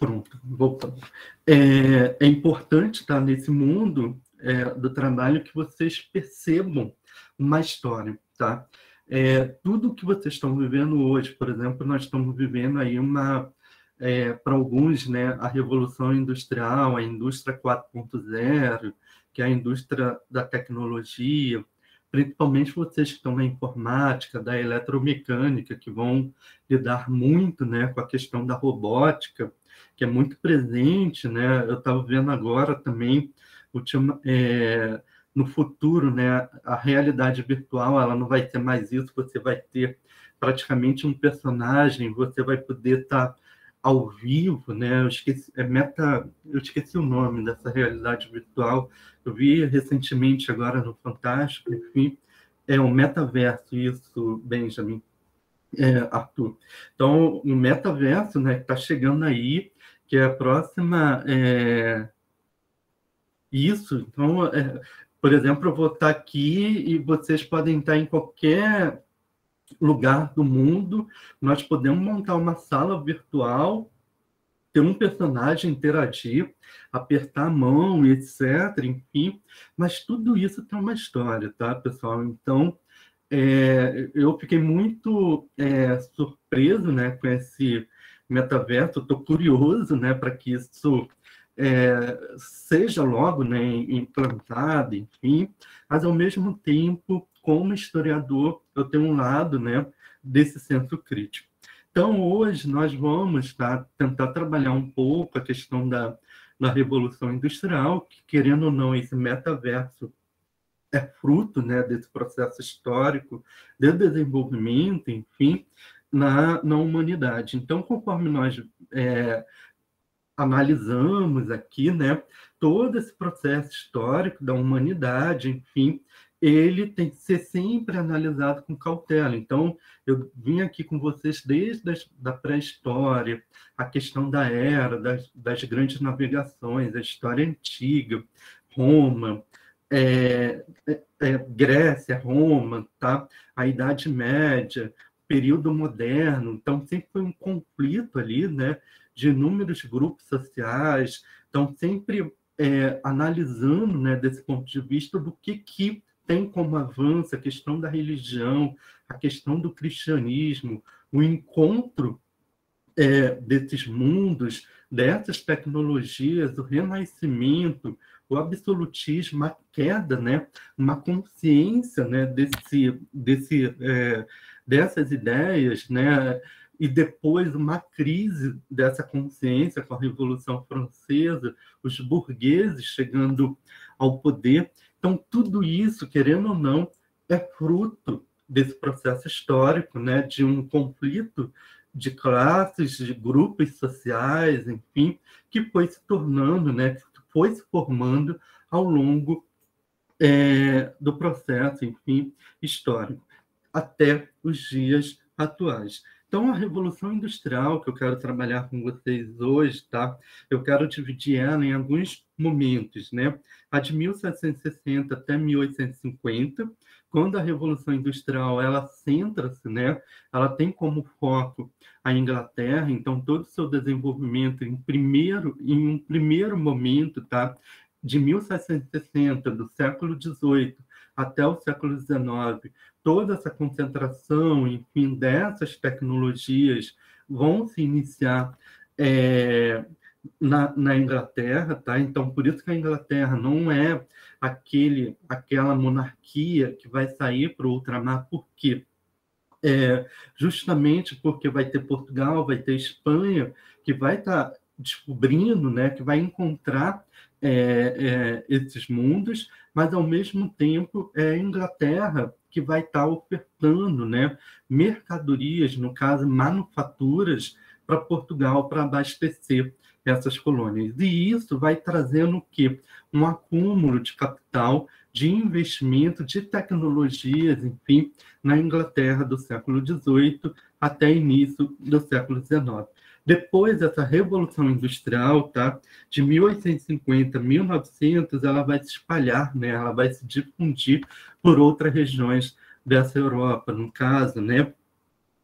Pronto, voltando. É importante estar nesse mundo do trabalho que vocês percebam uma história, tá? Tudo que vocês estão vivendo hoje, por exemplo, nós estamos vivendo aí para alguns, né, a Revolução Industrial, a Indústria 4.0, que é a indústria da tecnologia, principalmente vocês que estão na informática, da eletromecânica, que vão lidar muito, né, com a questão da robótica, que é muito presente, né? Eu estava vendo agora também, no futuro, né, a realidade virtual, ela não vai ter mais isso, você vai ter praticamente um personagem, você vai poder estar ao vivo, né? Eu esqueci o nome dessa realidade virtual. Eu vi recentemente agora no Fantástico, enfim, é o metaverso, isso, Benjamin, Arthur. Então, o metaverso, né, que está chegando aí, que é a próxima. Isso, então, por exemplo, eu vou estar aqui e vocês podem estar em qualquer lugar do mundo, nós podemos montar uma sala virtual, ter um personagem, interagir, apertar a mão, etc., enfim, mas tudo isso tem uma história, tá, pessoal? Então, eu fiquei muito surpreso, né, com esse metaverso, estou curioso, né, para que isso seja logo, né, implantado, enfim, mas ao mesmo tempo, como historiador, eu tenho um lado, né, desse senso crítico. Então, hoje nós vamos tentar trabalhar um pouco a questão da Revolução Industrial, que, querendo ou não, esse metaverso é fruto, né, desse processo histórico de desenvolvimento, enfim, na humanidade. Então, conforme nós analisamos aqui, né, todo esse processo histórico da humanidade, enfim, ele tem que ser sempre analisado com cautela. Então, eu vim aqui com vocês desde da pré-história, a questão da era, das grandes navegações, a história antiga, Roma, Grécia, Roma, tá? A Idade Média, período moderno. Então, sempre foi um conflito ali, né, de inúmeros grupos sociais. Então, sempre analisando, né, desse ponto de vista do que tem como avanço a questão da religião, a questão do cristianismo, o encontro desses mundos, dessas tecnologias, o renascimento, o absolutismo, a queda, né, uma consciência, né, dessas ideias, né, e depois uma crise dessa consciência com a Revolução Francesa, os burgueses chegando ao poder. Então, tudo isso, querendo ou não, é fruto desse processo histórico, né, de um conflito de classes, de grupos sociais, enfim, que foi se tornando, né, que foi se formando ao longo do processo, enfim, histórico, até os dias atuais. Então, a Revolução Industrial, que eu quero trabalhar com vocês hoje, tá? Eu quero dividir ela em alguns momentos, né? A de 1760 até 1850, quando a Revolução Industrial ela centra-se, né? Ela tem como foco a Inglaterra, então todo o seu desenvolvimento em um primeiro momento, tá? De 1760, do século XVIII até o século XIX, toda essa concentração, enfim, dessas tecnologias vão se iniciar na Inglaterra, tá? Então, por isso que a Inglaterra não é aquela monarquia que vai sair para o ultramar, por quê? Justamente porque vai ter Portugal, vai ter Espanha, que vai estar descobrindo, né, que vai encontrar esses mundos, mas, ao mesmo tempo, é a Inglaterra que vai estar ofertando, né, mercadorias, no caso, manufaturas, para Portugal, para abastecer essas colônias. E isso vai trazendo o quê? Um acúmulo de capital, de investimento, de tecnologias, enfim, na Inglaterra do século XVIII até início do século XIX. Depois dessa Revolução Industrial, tá, de 1850 a 1900, ela vai se espalhar, né, ela vai se difundir por outras regiões dessa Europa, no caso, né,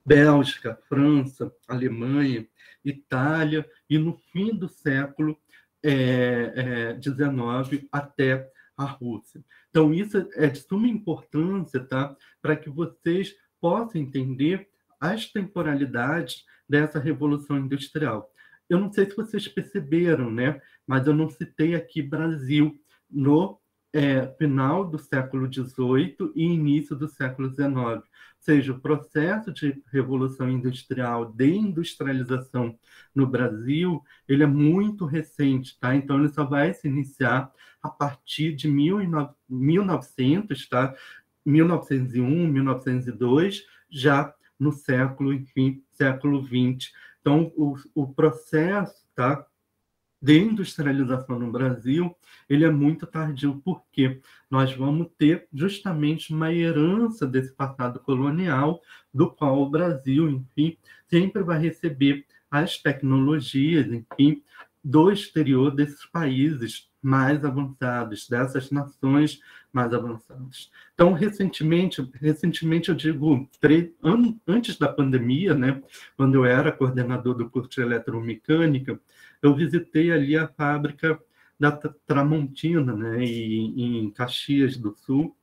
Bélgica, França, Alemanha, Itália, e no fim do século XIX até a Rússia. Então, isso é de suma importância, tá? Para que vocês possam entender as temporalidades dessa Revolução Industrial. Eu não sei se vocês perceberam, né? Mas eu não citei aqui Brasil no final do século XVIII e início do século XIX. Ou seja, o processo de Revolução Industrial, de industrialização no Brasil, ele é muito recente, tá? Então, ele só vai se iniciar a partir de 1900, tá? 1901, 1902, já no século, enfim, século XX. Então, o processo, tá, de industrialização no Brasil, ele é muito tardio, porque nós vamos ter justamente uma herança desse passado colonial, do qual o Brasil, enfim, sempre vai receber as tecnologias, enfim, do exterior desses países mais avançados, dessas nações mais avançadas. Então, recentemente eu digo, antes da pandemia, né, quando eu era coordenador do curso de eletromecânica, eu visitei ali a fábrica da Tramontina, né, em Caxias do Sul,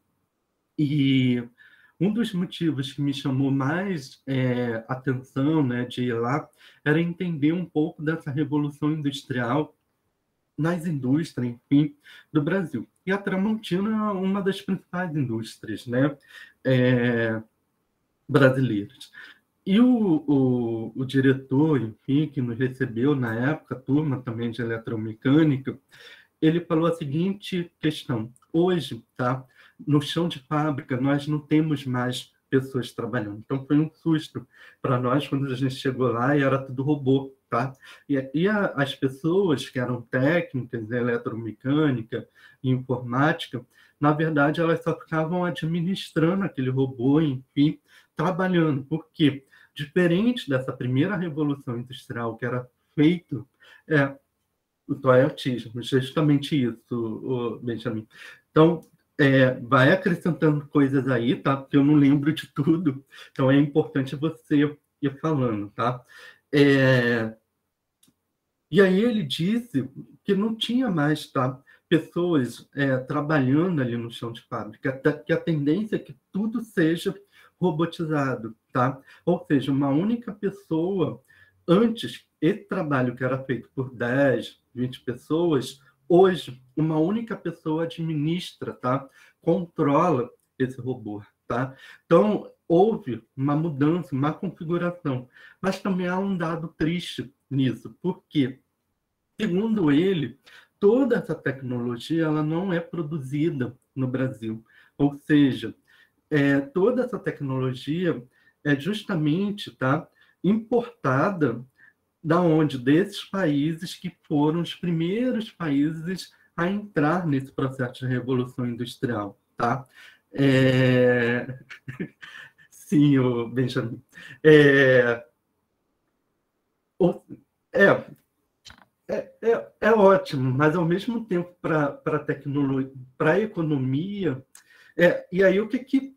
e um dos motivos que me chamou mais atenção, né, de ir lá, era entender um pouco dessa revolução industrial nas indústrias, enfim, do Brasil. E a Tramontina é uma das principais indústrias, né, brasileiras. E o diretor, enfim, que nos recebeu na época, a turma também de eletromecânica, ele falou a seguinte questão: hoje, tá, no chão de fábrica, nós não temos mais pessoas trabalhando. Então, foi um susto para nós quando a gente chegou lá e era tudo robô, tá? As pessoas que eram técnicas, eletromecânica e informática, na verdade, elas só ficavam administrando aquele robô, enfim, trabalhando. Por quê? Diferente dessa primeira revolução industrial que era feito, o autismo, justamente isso, Benjamin. Então, vai acrescentando coisas aí, tá? Porque eu não lembro de tudo, então é importante você ir falando, tá? E aí ele disse que não tinha mais, tá, pessoas trabalhando ali no chão de fábrica, que a tendência é que tudo seja robotizado, tá? Ou seja, uma única pessoa, antes, esse trabalho que era feito por 10, 20 pessoas, hoje, uma única pessoa administra, tá? Controla esse robô, tá? Então, houve uma mudança, uma configuração, mas também há um dado triste nisso, porque, segundo ele, toda essa tecnologia ela não é produzida no Brasil, ou seja, toda essa tecnologia é justamente, tá, importada da onde? Desses países que foram os primeiros países a entrar nesse processo de revolução industrial, tá? Sim, o Benjamin. É, é ótimo, mas ao mesmo tempo para a tecnologia, para a economia, e aí o que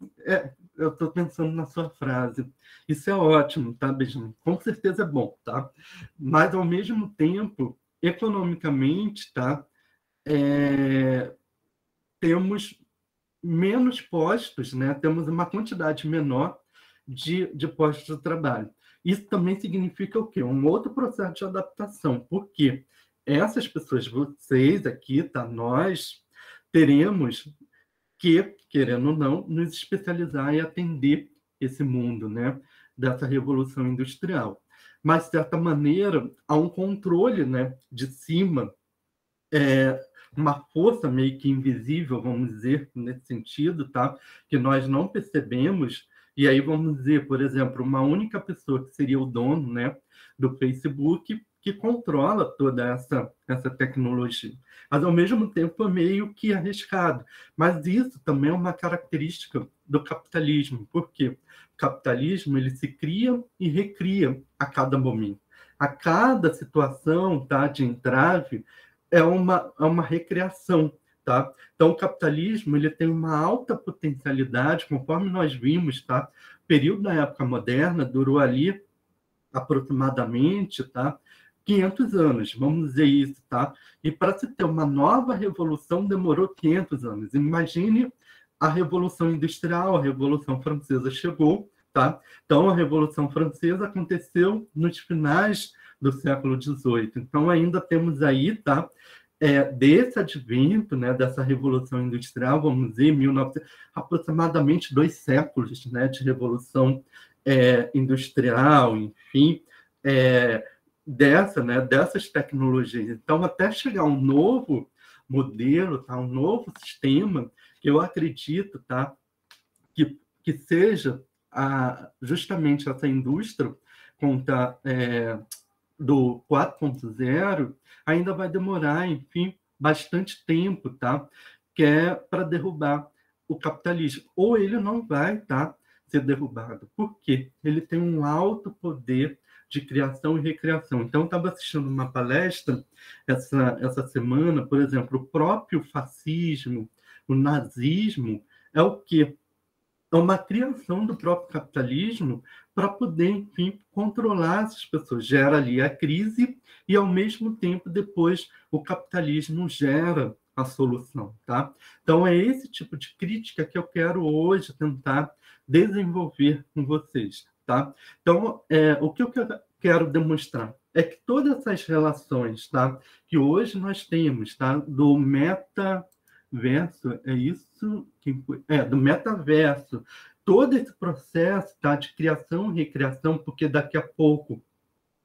eu estou pensando na sua frase. Isso é ótimo, tá, Benjamin? Com certeza é bom, tá? Mas ao mesmo tempo, economicamente, tá? Temos menos postos, né? Temos uma quantidade menor de postos de trabalho. Isso também significa o quê? Um outro processo de adaptação. Por quê? Essas pessoas, vocês aqui, tá? Nós teremos que, querendo ou não, nos especializar e atender esse mundo, né? Dessa revolução industrial. Mas, de certa maneira, há um controle, né? De cima, uma força meio que invisível, vamos dizer, nesse sentido, tá? Que nós não percebemos, e aí vamos dizer, por exemplo, uma única pessoa que seria o dono, né, do Facebook, que controla toda essa tecnologia. Mas, ao mesmo tempo, é meio que arriscado. Mas isso também é uma característica do capitalismo. Por quê? O capitalismo ele se cria e recria a cada momento. A cada situação, tá, de entrave, é uma recriação tá? Então, o capitalismo ele tem uma alta potencialidade, conforme nós vimos, tá? O período da época moderna durou ali aproximadamente, tá? 500 anos, vamos dizer isso, tá? E para se ter uma nova revolução demorou 500 anos. Imagine a Revolução Industrial, a Revolução Francesa chegou, tá? Então, a Revolução Francesa aconteceu nos finais do século XVIII. Então, ainda temos aí, tá? Desse advento, né, dessa Revolução Industrial, vamos dizer, 1900, aproximadamente 2 séculos, né, de Revolução industrial, enfim, dessas tecnologias. Então, até chegar um novo modelo, tá, um novo sistema, que eu acredito, tá, que seja justamente essa indústria contra, do 4.0, ainda vai demorar, enfim, bastante tempo, tá? Que é para derrubar o capitalismo. Ou ele não vai, tá, ser derrubado. Por quê? Ele tem um alto poder de criação e recriação. Então, eu estava assistindo uma palestra essa semana, por exemplo, o próprio fascismo, o nazismo, é o quê? É uma criação do próprio capitalismo para poder, enfim, controlar essas pessoas. Gera ali a crise e, ao mesmo tempo, depois o capitalismo gera a solução, tá? Então, é esse tipo de crítica que eu quero hoje tentar desenvolver com vocês, tá? Então, o que eu quero demonstrar é que todas essas relações, tá, que hoje nós temos, tá, do metaverso, é isso? Do metaverso. Todo esse processo, tá, de criação e recriação, porque daqui a pouco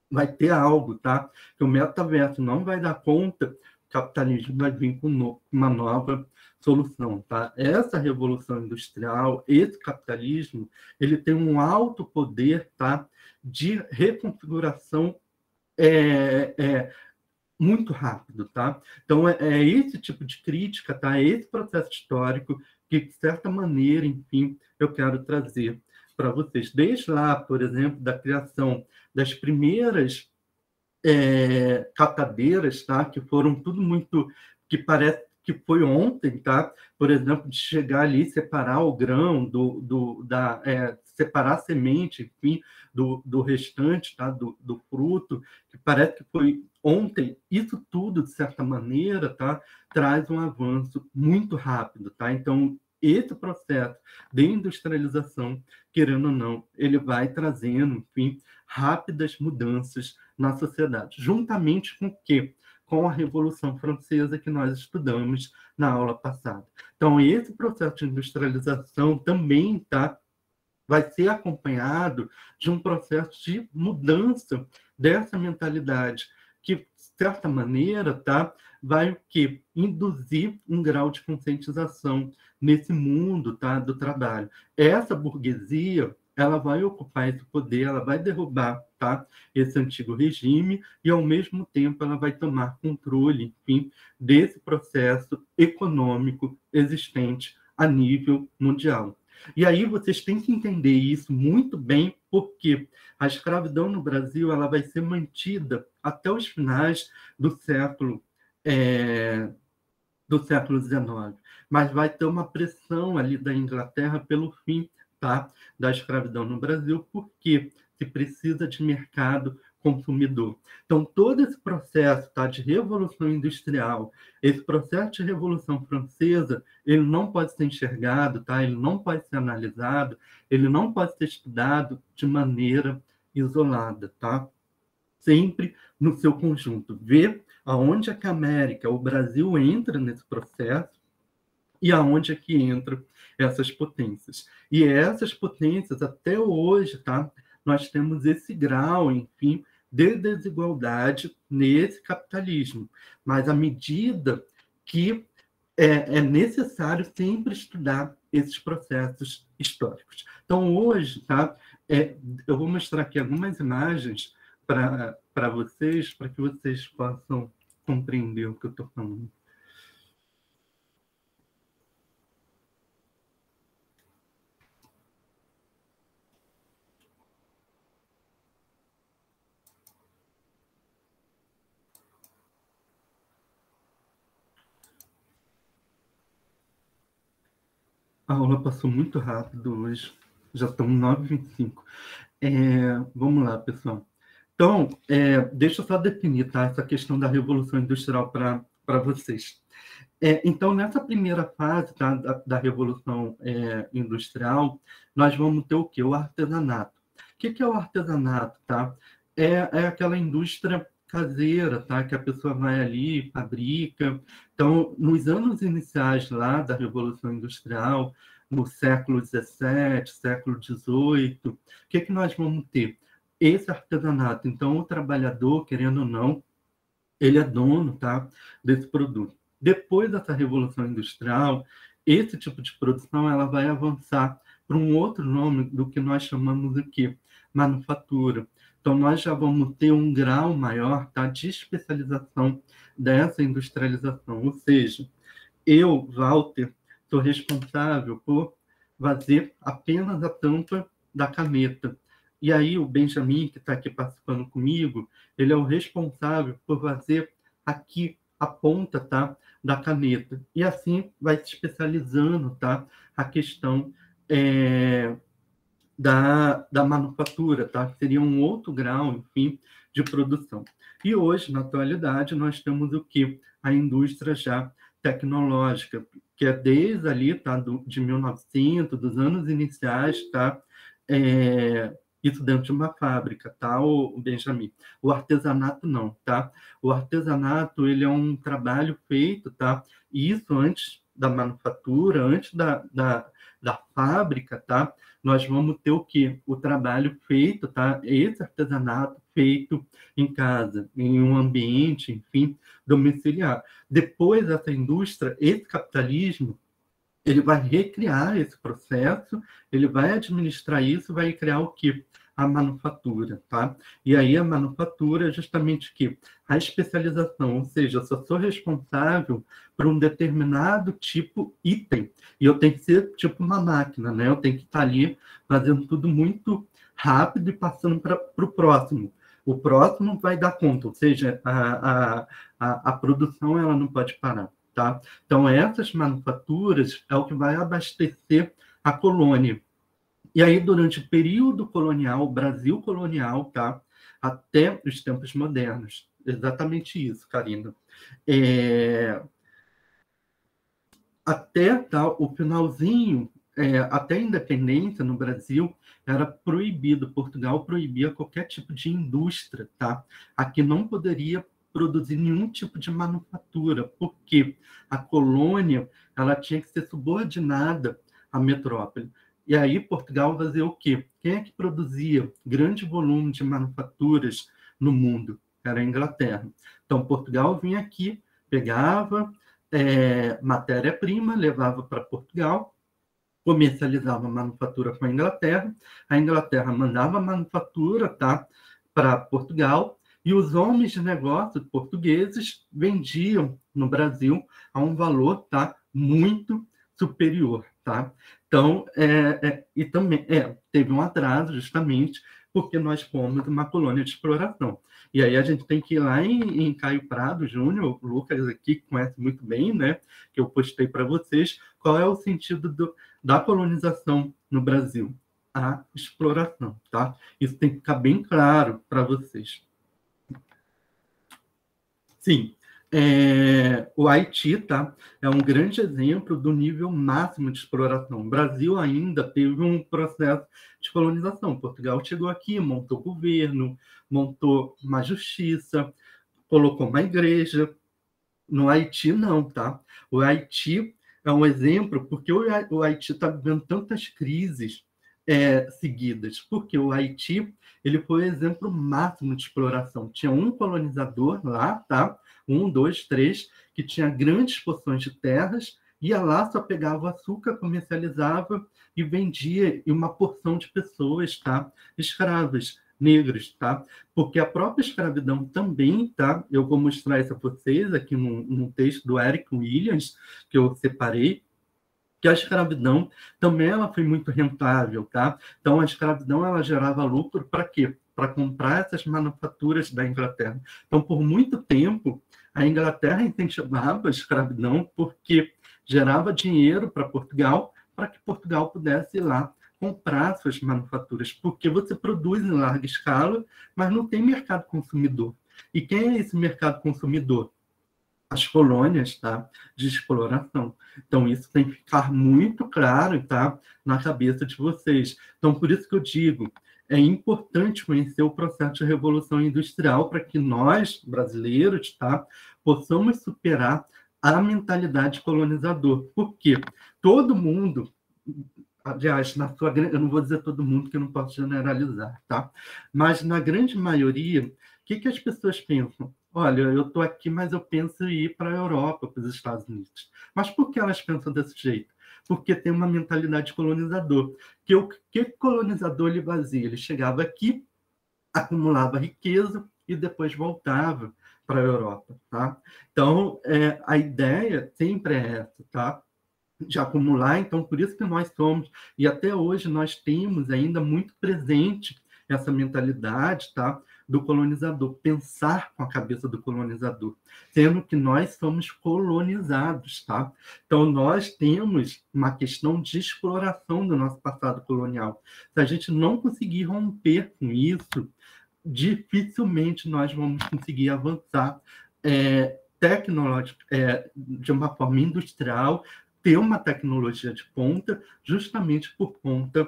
vai ter algo, tá? Que o metaverso não vai dar conta, o capitalismo vai vir com uma nova solução, tá? Essa revolução industrial, esse capitalismo, ele tem um alto poder, tá, de reconfiguração é, é, muito rápido, tá? Então, é esse tipo de crítica, tá? É esse processo histórico que, de certa maneira, enfim, eu quero trazer para vocês. Desde lá, por exemplo, da criação das primeiras catadeiras, tá? Que foram tudo muito... que parece que foi ontem, tá? Por exemplo, de chegar ali e separar o grão separar a semente, enfim, do restante, tá? Do fruto, que parece que foi ontem. Isso tudo, de certa maneira, tá? Traz um avanço muito rápido, tá? Então, esse processo de industrialização, querendo ou não, ele vai trazendo, enfim, rápidas mudanças na sociedade, juntamente com o quê? Com a Revolução Francesa que nós estudamos na aula passada. Então, esse processo de industrialização também vai ser acompanhado de um processo de mudança dessa mentalidade, que, de certa maneira, vai o quê? Induzir um grau de conscientização nesse mundo, do trabalho. Essa burguesia, ela vai ocupar esse poder, ela vai derrubar, esse antigo regime e, ao mesmo tempo, ela vai tomar controle, enfim, desse processo econômico existente a nível mundial. E aí vocês têm que entender isso muito bem, porque a escravidão no Brasil ela vai ser mantida até os finais do século XIX, mas vai ter uma pressão ali da Inglaterra pelo fim, da escravidão no Brasil, porque se precisa de mercado consumidor. Então, todo esse processo, de revolução industrial, esse processo de revolução francesa, ele não pode ser enxergado, ele não pode ser analisado, ele não pode ser estudado de maneira isolada, sempre no seu conjunto. Ver aonde é que a América, o Brasil entra nesse processo e aonde é que entram essas potências. E essas potências, até hoje, nós temos esse grau, enfim, de desigualdade nesse capitalismo. Mas à medida que é necessário sempre estudar esses processos históricos. Então, hoje, eu vou mostrar aqui algumas imagens para vocês, para que vocês possam compreender o que eu estou falando. A aula passou muito rápido hoje, já estamos 9h25. Vamos lá, pessoal. Então, deixa eu só definir, tá, essa questão da Revolução Industrial para vocês. Então, nessa primeira fase, tá, da Revolução Industrial, nós vamos ter o quê? O artesanato. O que é o artesanato? Tá? É aquela indústria caseira, tá? Que a pessoa vai ali, fabrica. Então, nos anos iniciais lá da Revolução Industrial, no século XVII, século XVIII, o que nós vamos ter? Esse artesanato. Então, o trabalhador, querendo ou não, ele é dono, tá, desse produto. Depois dessa Revolução Industrial, esse tipo de produção ela vai avançar para um outro nome do que nós chamamos aqui, manufatura. Então, nós já vamos ter um grau maior, tá, de especialização dessa industrialização. Ou seja, eu, Walter, sou responsável por fazer apenas a tampa da caneta. E aí o Benjamin, que está aqui participando comigo, ele é o responsável por fazer aqui a ponta, tá, da caneta. E assim vai se especializando, tá, a questão da manufatura, tá? Que seria um outro grau, enfim, de produção. E hoje, na atualidade, nós temos o quê? A indústria já tecnológica, que é desde ali, tá, de 1900, dos anos iniciais, tá? Isso dentro de uma fábrica, tá, o Benjamin? O artesanato não, tá? O artesanato, ele é um trabalho feito, tá? E isso antes da manufatura, antes da fábrica, tá? Nós vamos ter o quê? O trabalho feito, tá? Esse artesanato feito em casa, em um ambiente, enfim, domiciliar. Depois dessa indústria, esse capitalismo, ele vai recriar esse processo, ele vai administrar isso, vai criar o quê? A manufatura, tá? E aí a manufatura é justamente o quê? A especialização, ou seja, eu só sou responsável por um determinado tipo item, e eu tenho que ser tipo uma máquina, né? Eu tenho que estar ali fazendo tudo muito rápido e passando para o próximo. O próximo vai dar conta, ou seja, a produção ela não pode parar. Tá? Então, essas manufaturas é o que vai abastecer a colônia. E aí, durante o período colonial, o Brasil colonial, tá? Até os tempos modernos. Exatamente isso, Karina. Até tá, o finalzinho, até a independência no Brasil, era proibido. Portugal proibia qualquer tipo de indústria. Tá? Aqui não poderia produzir nenhum tipo de manufatura, porque a colônia ela tinha que ser subordinada à metrópole. E aí Portugal fazia o quê? Quem é que produzia grande volume de manufaturas no mundo? Era a Inglaterra. Então Portugal vinha aqui, pegava matéria-prima, levava para Portugal, comercializava a manufatura com a Inglaterra mandava a manufatura, tá, para Portugal, e os homens de negócio portugueses vendiam no Brasil a um valor, tá, muito superior. Tá? Então, e também teve um atraso justamente porque nós fomos uma colônia de exploração. E aí a gente tem que ir lá em Caio Prado Júnior, o Lucas aqui que conhece muito bem, né, que eu postei para vocês, qual é o sentido da colonização no Brasil? A exploração. Tá? Isso tem que ficar bem claro para vocês. Sim, o Haiti, tá, é um grande exemplo do nível máximo de exploração. O Brasil ainda teve um processo de colonização. Portugal chegou aqui, montou governo, montou uma justiça, colocou uma igreja. No Haiti, não, tá? O Haiti é um exemplo porque o Haiti está vivendo tantas crises seguidas, porque o Haiti ele foi o exemplo máximo de exploração. Tinha um colonizador lá, tá? 1, 2, 3, que tinha grandes porções de terras, ia lá, só pegava o açúcar, comercializava e vendia em uma porção de pessoas, tá? Escravas, negros, tá? Porque a própria escravidão também, tá? Eu vou mostrar isso a vocês aqui num texto do Eric Williams, que eu separei, que a escravidão também ela foi muito rentável, tá? Então, a escravidão ela gerava lucro para quê? Para comprar essas manufaturas da Inglaterra. Então, por muito tempo, a Inglaterra incentivava a escravidão porque gerava dinheiro para Portugal para que Portugal pudesse ir lá comprar suas manufaturas, porque você produz em larga escala, mas não tem mercado consumidor. E quem é esse mercado consumidor? As colônias, tá, de exploração. Então, isso tem que ficar muito claro, tá, na cabeça de vocês. Então, por isso que eu digo, é importante conhecer o processo de revolução industrial para que nós, brasileiros, tá, possamos superar a mentalidade colonizadora. Por quê? Todo mundo, aliás, eu não vou dizer todo mundo, que eu não posso generalizar, tá? Mas na grande maioria, o que as pessoas pensam? Olha, eu estou aqui, mas eu penso em ir para a Europa, para os Estados Unidos. Mas por que elas pensam desse jeito? Porque tem uma mentalidade colonizadora. O que o colonizador ele fazia? Ele chegava aqui, acumulava riqueza e depois voltava para a Europa, tá? Então, a ideia sempre é essa, tá? De acumular, então por isso que nós somos, e até hoje nós temos ainda muito presente essa mentalidade, tá, do colonizador, pensar com a cabeça do colonizador, sendo que nós somos colonizados, tá? Então nós temos uma questão de exploração do nosso passado colonial. Se a gente não conseguir romper com isso, dificilmente nós vamos conseguir avançar de uma forma industrial, ter uma tecnologia de ponta, justamente por conta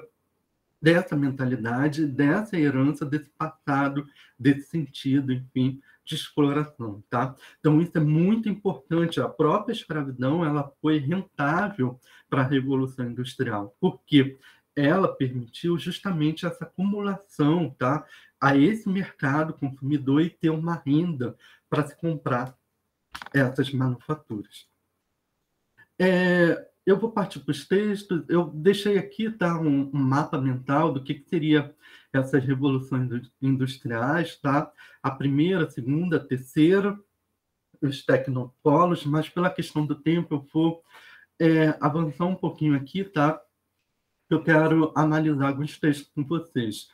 dessa mentalidade, dessa herança, desse passado, desse sentido, enfim, de exploração, tá? Então, isso é muito importante. A própria escravidão, ela foi rentável para a Revolução Industrial, porque ela permitiu justamente essa acumulação, tá, a esse mercado consumidor e ter uma renda para se comprar essas manufaturas. Eu vou partir para os textos. Eu deixei aqui, tá, um mapa mental do que seria essas revoluções industriais, tá? A primeira, a segunda, a terceira, os tecnopolos, mas pela questão do tempo eu vou avançar um pouquinho aqui, tá? Eu quero analisar alguns textos com vocês,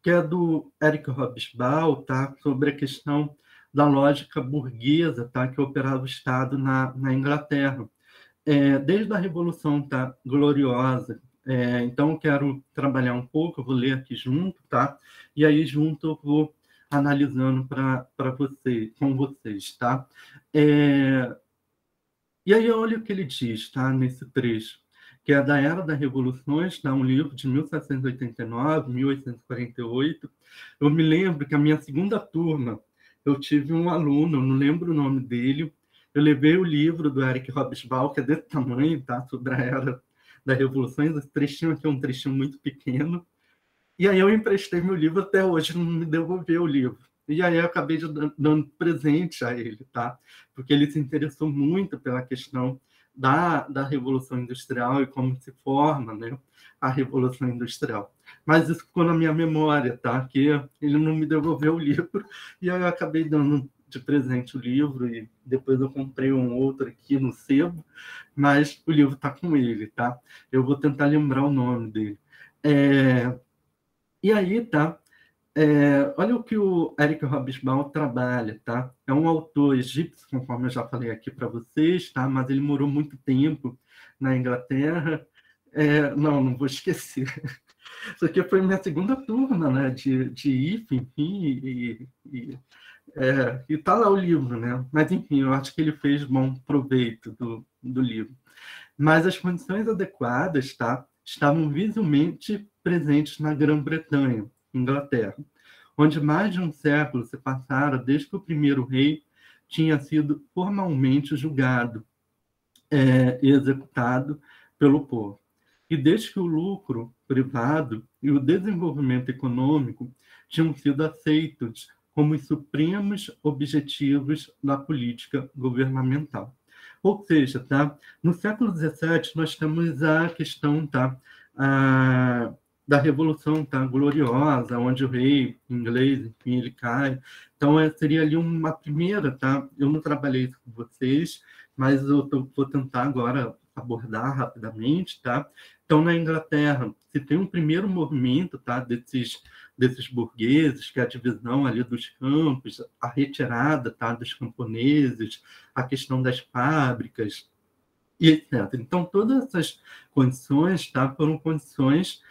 que é do Eric Hobsbawm, tá? Sobre a questão da lógica burguesa, tá? Que operava o Estado na Inglaterra. Desde a Revolução, tá, Gloriosa. Então, eu quero trabalhar um pouco, eu vou ler aqui junto, tá? E aí, junto, eu vou analisando com vocês, tá? E aí, olha o que ele diz, tá? Nesse trecho, que é da Era das Revoluções, tá? Um livro de 1789, 1848. Eu me lembro que a minha segunda turma, eu tive um aluno, eu não lembro o nome dele, eu levei o livro do Eric Hobsbawm, que é desse tamanho, tá? Sobre a Era das Revoluções. Esse trechinho aqui é um trechinho muito pequeno. E aí eu emprestei meu livro, até hoje não me devolveu o livro. E aí eu acabei dando presente a ele, tá? Porque ele se interessou muito pela questão da Revolução Industrial e como se forma, né, a Revolução Industrial. Mas isso ficou na minha memória, tá? Que ele não me devolveu o livro e aí eu acabei dando de presente o livro e depois eu comprei um outro aqui no sebo, mas o livro está com ele, tá? Eu vou tentar lembrar o nome dele. E aí, tá? Olha o que o Eric Hobsbawm trabalha, tá? É um autor egípcio, conforme eu já falei aqui para vocês, tá? Mas ele morou muito tempo na Inglaterra. Não vou esquecer. Isso aqui foi minha segunda turma, né? De IF, enfim, e tá lá o livro, né? Mas, enfim, eu acho que ele fez bom proveito do livro. Mas as condições adequadas, tá, estavam visivelmente presentes na Grã-Bretanha, Inglaterra, onde mais de um século se passara desde que o primeiro rei tinha sido formalmente julgado e executado pelo povo. E desde que o lucro privado e o desenvolvimento econômico tinham sido aceitos como os supremos objetivos da política governamental. Ou seja, tá, no século XVII nós temos a questão, tá, da Revolução, tá, Gloriosa, onde o rei inglês, enfim, ele cai. Então, seria ali uma primeira, tá? Eu não trabalhei isso com vocês, mas eu vou tentar agora abordar rapidamente, tá? Então, na Inglaterra, se tem um primeiro movimento, tá, desses burgueses, que é a divisão ali dos campos, a retirada, tá, dos camponeses, a questão das fábricas, e etc. Então, todas essas condições, tá, foram condições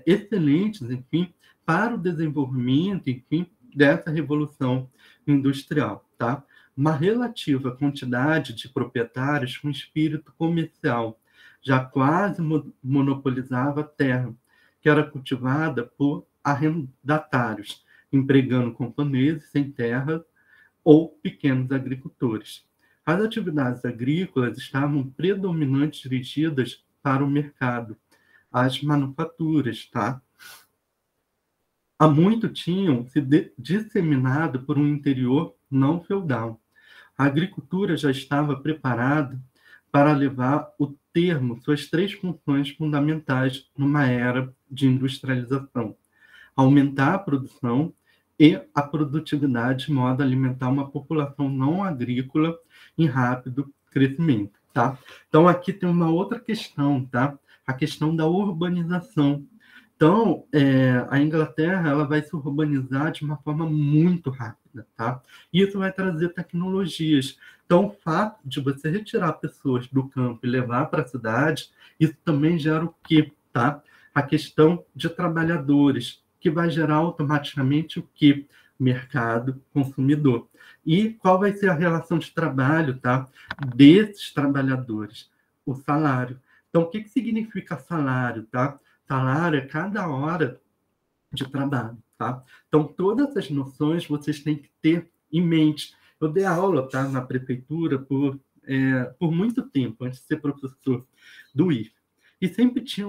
excelentes, enfim, para o desenvolvimento, enfim, dessa revolução industrial, tá? Uma relativa quantidade de proprietários com espírito comercial já quase monopolizava a terra, que era cultivada por arrendatários, empregando camponeses sem terra ou pequenos agricultores. As atividades agrícolas estavam predominantemente dirigidas para o mercado, as manufaturas, tá? Há muito tinham se disseminado por um interior não feudal. A agricultura já estava preparada para levar o termo suas três funções fundamentais numa era de industrialização: aumentar a produção e a produtividade de modo a alimentar uma população não agrícola em rápido crescimento, tá? Então, aqui tem uma outra questão, tá? A questão da urbanização. Então, a Inglaterra ela vai se urbanizar de uma forma muito rápida, tá? E isso vai trazer tecnologias. Então, o fato de você retirar pessoas do campo e levar para a cidade, isso também gera o quê, tá? A questão de trabalhadores, que vai gerar automaticamente o quê? Mercado consumidor. E qual vai ser a relação de trabalho, tá? Desses trabalhadores? O salário. Então, o que significa salário, tá? Salário é cada hora de trabalho, tá? Então, todas essas noções vocês têm que ter em mente. Eu dei aula, tá, na prefeitura por muito tempo, antes de ser professor do IFE. E sempre tinha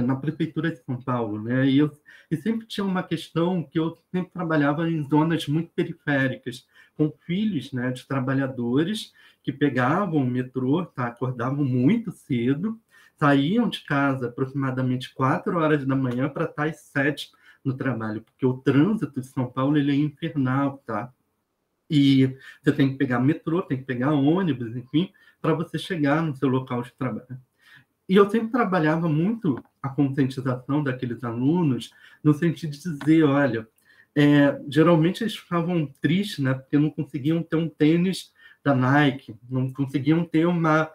na prefeitura de São Paulo, né? E sempre tinha uma questão que eu sempre trabalhava em zonas muito periféricas, com filhos, né, de trabalhadores que pegavam o metrô, tá? Acordavam muito cedo, saíam de casa aproximadamente 4 horas da manhã para estar às 7 no trabalho, porque o trânsito de São Paulo ele é infernal, tá? E você tem que pegar metrô, tem que pegar ônibus, enfim, para você chegar no seu local de trabalho. E eu sempre trabalhava muito a conscientização daqueles alunos, no sentido de dizer, olha, geralmente eles ficavam tristes, né, porque não conseguiam ter um tênis da Nike, não conseguiam ter uma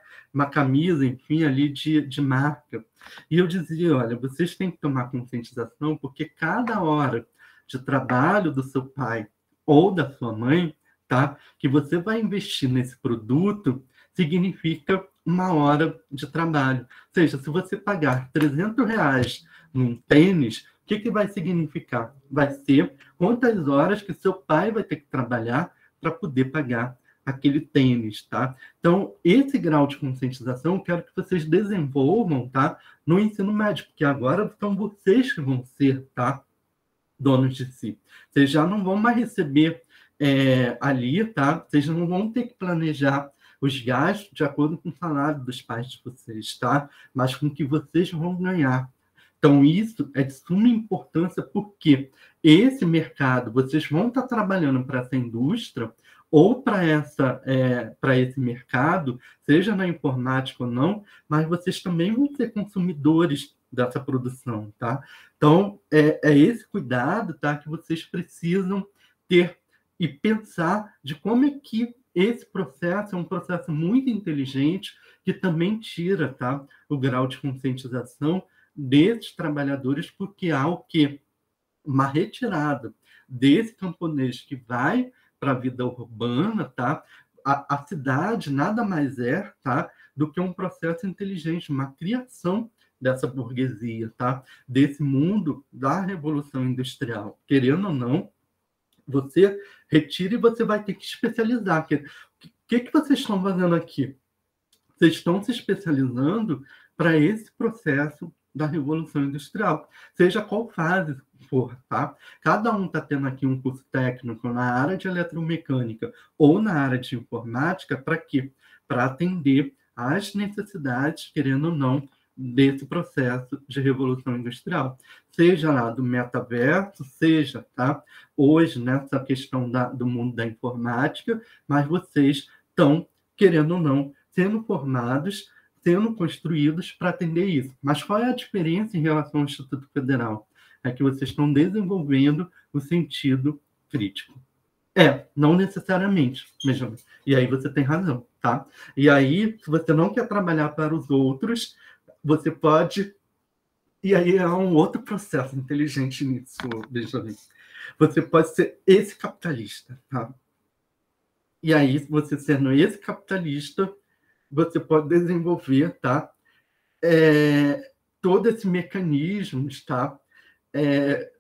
camisa, enfim, ali de marca. E eu dizia, olha, vocês têm que tomar conscientização, porque cada hora de trabalho do seu pai ou da sua mãe, tá, que você vai investir nesse produto, significa uma hora de trabalho. Ou seja, se você pagar R$ 300 num tênis, o que vai significar? Vai ser quantas horas que seu pai vai ter que trabalhar para poder pagar aquele tênis, tá? Então, esse grau de conscientização eu quero que vocês desenvolvam, tá? No ensino médio, porque agora são vocês que vão ser, tá? Donos de si. Vocês já não vão mais receber ali, tá? Vocês não vão ter que planejar os gastos de acordo com o salário dos pais de vocês, tá? Mas com o que vocês vão ganhar. Então, isso é de suma importância, porque esse mercado, vocês vão estar trabalhando para essa indústria ou para esse mercado, seja na informática ou não, mas vocês também vão ser consumidores dessa produção, tá? Então, é esse cuidado, tá, que vocês precisam ter e pensar de como é que esse processo é um processo muito inteligente que também tira, tá, o grau de conscientização desses trabalhadores, porque há o quê? Uma retirada desse camponês que vai para a vida urbana, tá? A cidade nada mais é, tá, do que um processo inteligente, uma criação dessa burguesia, tá? Desse mundo da Revolução Industrial. Querendo ou não, você retira e você vai ter que especializar. O que vocês estão fazendo aqui? Vocês estão se especializando para esse processo da Revolução Industrial, seja qual fase for, tá? Cada um está tendo aqui um curso técnico na área de eletromecânica ou na área de informática, para quê? Para atender às necessidades, querendo ou não, desse processo de revolução industrial, seja lá do metaverso, seja, tá, hoje nessa questão do mundo da informática, mas vocês estão, querendo ou não, sendo formados, sendo construídos para atender isso. Mas qual é a diferença em relação ao Instituto Federal? É que vocês estão desenvolvendo o sentido crítico. Não necessariamente, veja. E aí você tem razão. tá? E aí, se você não quer trabalhar para os outros, você pode... E aí é um outro processo inteligente nisso, Benjamin. Você pode ser esse capitalista, tá? E aí, você sendo esse capitalista, você pode desenvolver, tá? Todo esse mecanismo, tá?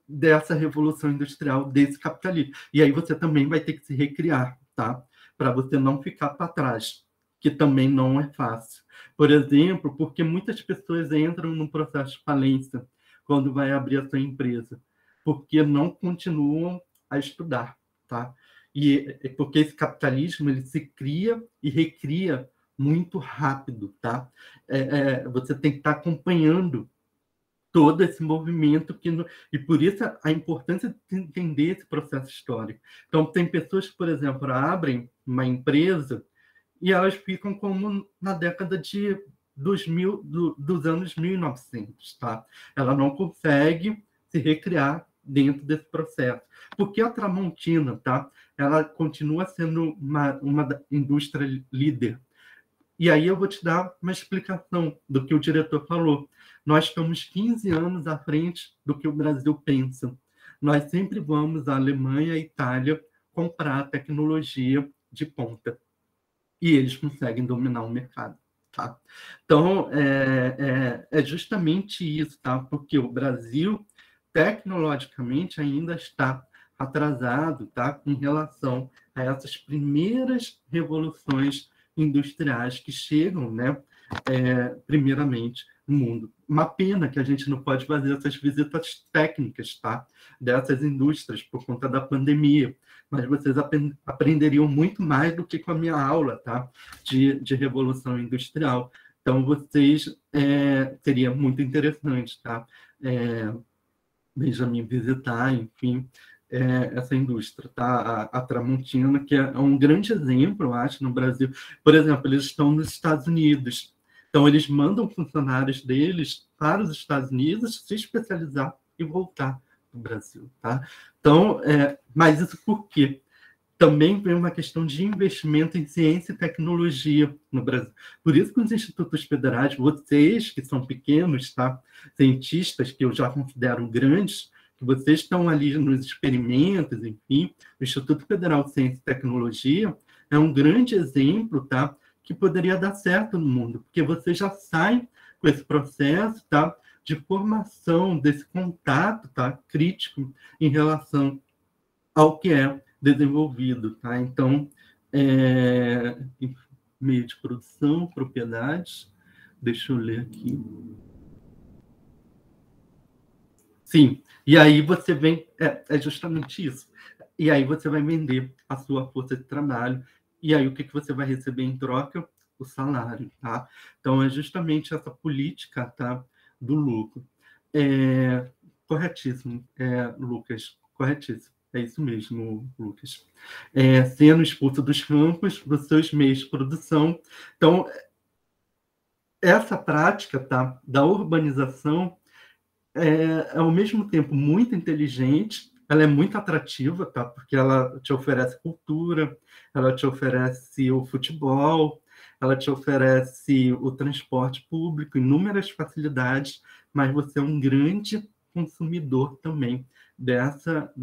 Dessa revolução industrial, desse capitalismo. E aí você também vai ter que se recriar, tá? Para você não ficar para trás, que também não é fácil. Por exemplo, porque muitas pessoas entram num processo de falência quando vai abrir a sua empresa, porque não continuam a estudar, tá? E porque esse capitalismo ele se cria e recria muito rápido, tá? Você tem que estar acompanhando todo esse movimento e por isso a importância de entender esse processo histórico. Então, tem pessoas que, por exemplo, abrem uma empresa e elas ficam como na década de 2000, dos anos 1900, tá? Ela não consegue se recriar dentro desse processo. Porque a Tramontina, tá? Ela continua sendo uma indústria líder. E aí eu vou te dar uma explicação do que o diretor falou. Nós estamos 15 anos à frente do que o Brasil pensa. Nós sempre vamos à Alemanha e Itália comprar tecnologia de ponta. E eles conseguem dominar o mercado. Tá? Então, é justamente isso, tá? Porque o Brasil, tecnologicamente, ainda está atrasado, tá? Em relação a essas primeiras revoluções industriais que chegam, né? Primeiramente, no mundo. Uma pena que a gente não pode fazer essas visitas técnicas, tá? Dessas indústrias por conta da pandemia. Mas vocês aprenderiam muito mais do que com a minha aula, tá? De Revolução Industrial. Então, vocês... seria muito interessante, tá? Benjamin visitar, enfim, essa indústria, tá? A Tramontina, que é um grande exemplo, eu acho, no Brasil. Por exemplo, eles estão nos Estados Unidos. Então, eles mandam funcionários deles para os Estados Unidos se especializar e voltar para o Brasil, tá? Então, mas isso por quê? Também vem uma questão de investimento em ciência e tecnologia no Brasil. Por isso que os institutos federais, vocês que são pequenos, tá? Cientistas que eu já considero grandes, que vocês estão ali nos experimentos, enfim, o Instituto Federal de Ciência e Tecnologia é um grande exemplo, tá? Que poderia dar certo no mundo, porque você já sai com esse processo, tá? De formação, desse contato, tá? Crítico em relação ao que é desenvolvido, tá? Então, meio de produção, propriedades, deixa eu ler aqui. Sim, e aí você vem, é justamente isso. E aí você vai vender a sua força de trabalho, e aí o que você vai receber em troca? O salário, tá? Então, é justamente essa política, tá? Do lucro. Corretíssimo, Lucas, corretíssimo. É isso mesmo, Lucas. Sendo expulso dos campos, dos seus meios de produção. Então, essa prática, tá, da urbanização ao mesmo tempo muito inteligente, ela é muito atrativa, tá, porque ela te oferece cultura, ela te oferece o futebol, ela te oferece o transporte público, inúmeras facilidades, mas você é um grande consumidor também dessa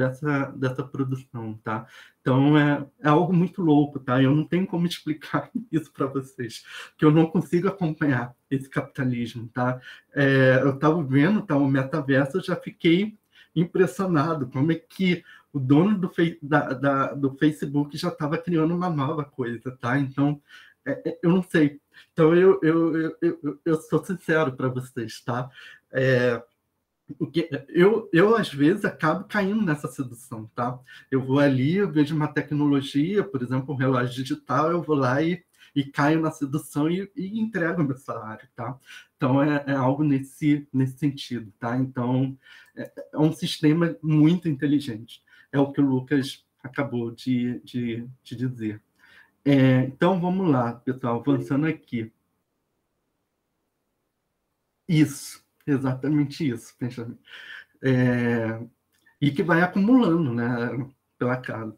produção, tá? Então, é algo muito louco, tá? Eu não tenho como explicar isso para vocês, que eu não consigo acompanhar esse capitalismo, tá? Eu estava vendo, tá, o metaverso, eu já fiquei impressionado como é que o dono do Facebook já estava criando uma nova coisa, tá? Então, eu não sei. Então, eu sou sincero para vocês, tá? Porque eu, às vezes, acabo caindo nessa sedução, tá? Eu vou ali, eu vejo uma tecnologia, por exemplo, um relógio digital, eu vou lá e caio na sedução e entrego meu salário, tá? Então, é algo nesse sentido, tá? Então, é um sistema muito inteligente. É o que o Lucas acabou de dizer. Então, vamos lá, pessoal, avançando aqui. Isso, exatamente isso, Benjamin. E que vai acumulando, né, pela casa.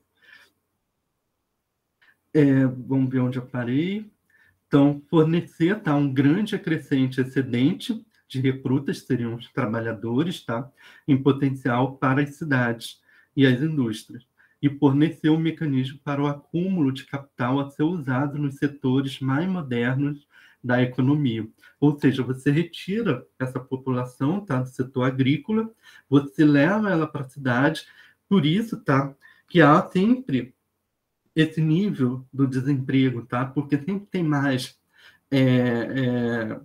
Vamos ver onde eu parei. Então, fornecer, tá, um grande acrescente excedente de recrutas, seriam os trabalhadores, tá, em potencial para as cidades e as indústrias, e fornecer um mecanismo para o acúmulo de capital a ser usado nos setores mais modernos da economia. Ou seja, você retira essa população, tá, do setor agrícola, você leva ela para a cidade, por isso, tá, que há sempre esse nível do desemprego, tá? Porque sempre tem mais é, é,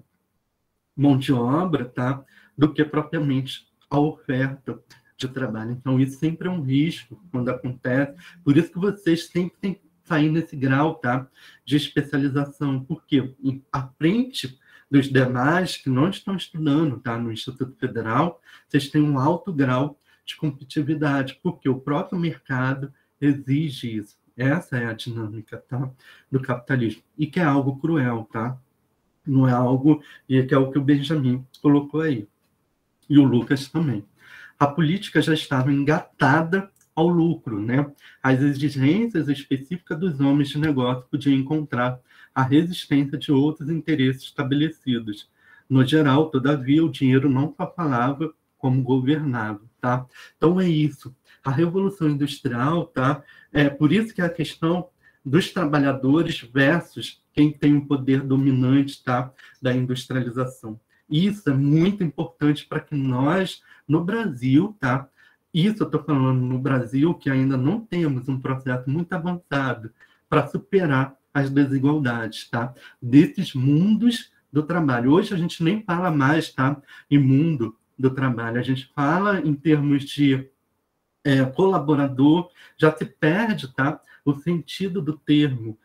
mão de obra, tá? Do que propriamente a oferta de trabalho. Então, isso sempre é um risco quando acontece. Por isso que vocês sempre têm que sair nesse grau, tá? De especialização. Porque à frente dos demais que não estão estudando, tá? No Instituto Federal, vocês têm um alto grau de competitividade, porque o próprio mercado exige isso. Essa é a dinâmica, tá? Do capitalismo. E que é algo cruel, tá? Não é algo, e que é o que o Benjamin colocou aí, e o Lucas também. A política já estava engatada ao lucro, né? As exigências específicas dos homens de negócio podiam encontrar a resistência de outros interesses estabelecidos. No geral, todavia, o dinheiro não só falava como governava, tá? Então é isso. A Revolução Industrial, tá? É por isso que a questão dos trabalhadores versus quem tem o poder dominante, tá? Da industrialização. Isso é muito importante para que nós, no Brasil, tá? Isso eu estou falando no Brasil, que ainda não temos um processo muito avançado para superar as desigualdades, tá? Desses mundos do trabalho. Hoje a gente nem fala mais, tá? Em mundo do trabalho. A gente fala em termos de colaborador, já se perde, tá? O sentido do termo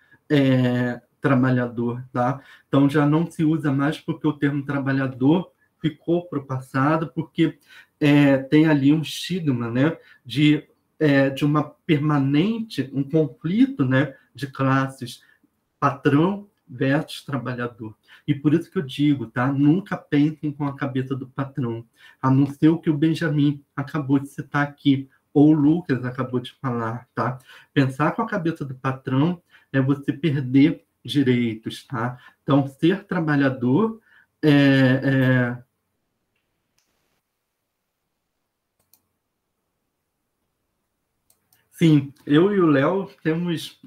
trabalhador, tá? Então já não se usa mais porque o termo trabalhador ficou para o passado, porque tem ali um estigma, né? De uma permanente, um conflito, né? De classes, patrão versus trabalhador. E por isso que eu digo, tá? Nunca pensem com a cabeça do patrão, a não ser o que o Benjamin acabou de citar aqui, ou o Lucas acabou de falar, tá? Pensar com a cabeça do patrão é você perder direitos, tá? Então, ser trabalhador Sim, eu e o Léo temos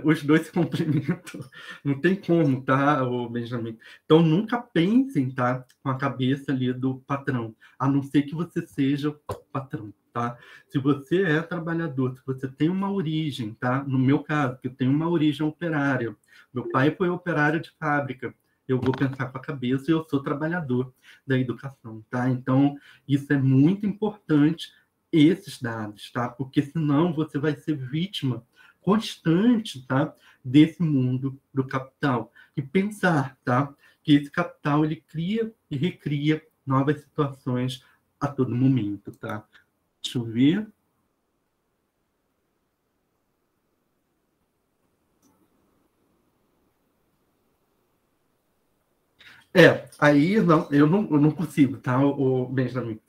os dois se complementam. Não tem como, tá, o Benjamin? Então, nunca pensem, tá, com a cabeça ali do patrão, a não ser que você seja o patrão, tá? Se você é trabalhador, se você tem uma origem, tá? No meu caso, que eu tenho uma origem operária, meu pai foi operário de fábrica, eu vou pensar com a cabeça e eu sou trabalhador da educação, tá? Então, isso é muito importante, esses dados, tá? Porque senão você vai ser vítima constante, tá? Desse mundo do capital. E pensar, tá? Que esse capital ele cria e recria novas situações a todo momento, tá? Deixa eu ver. Aí não, eu não consigo, tá, o Benjamin?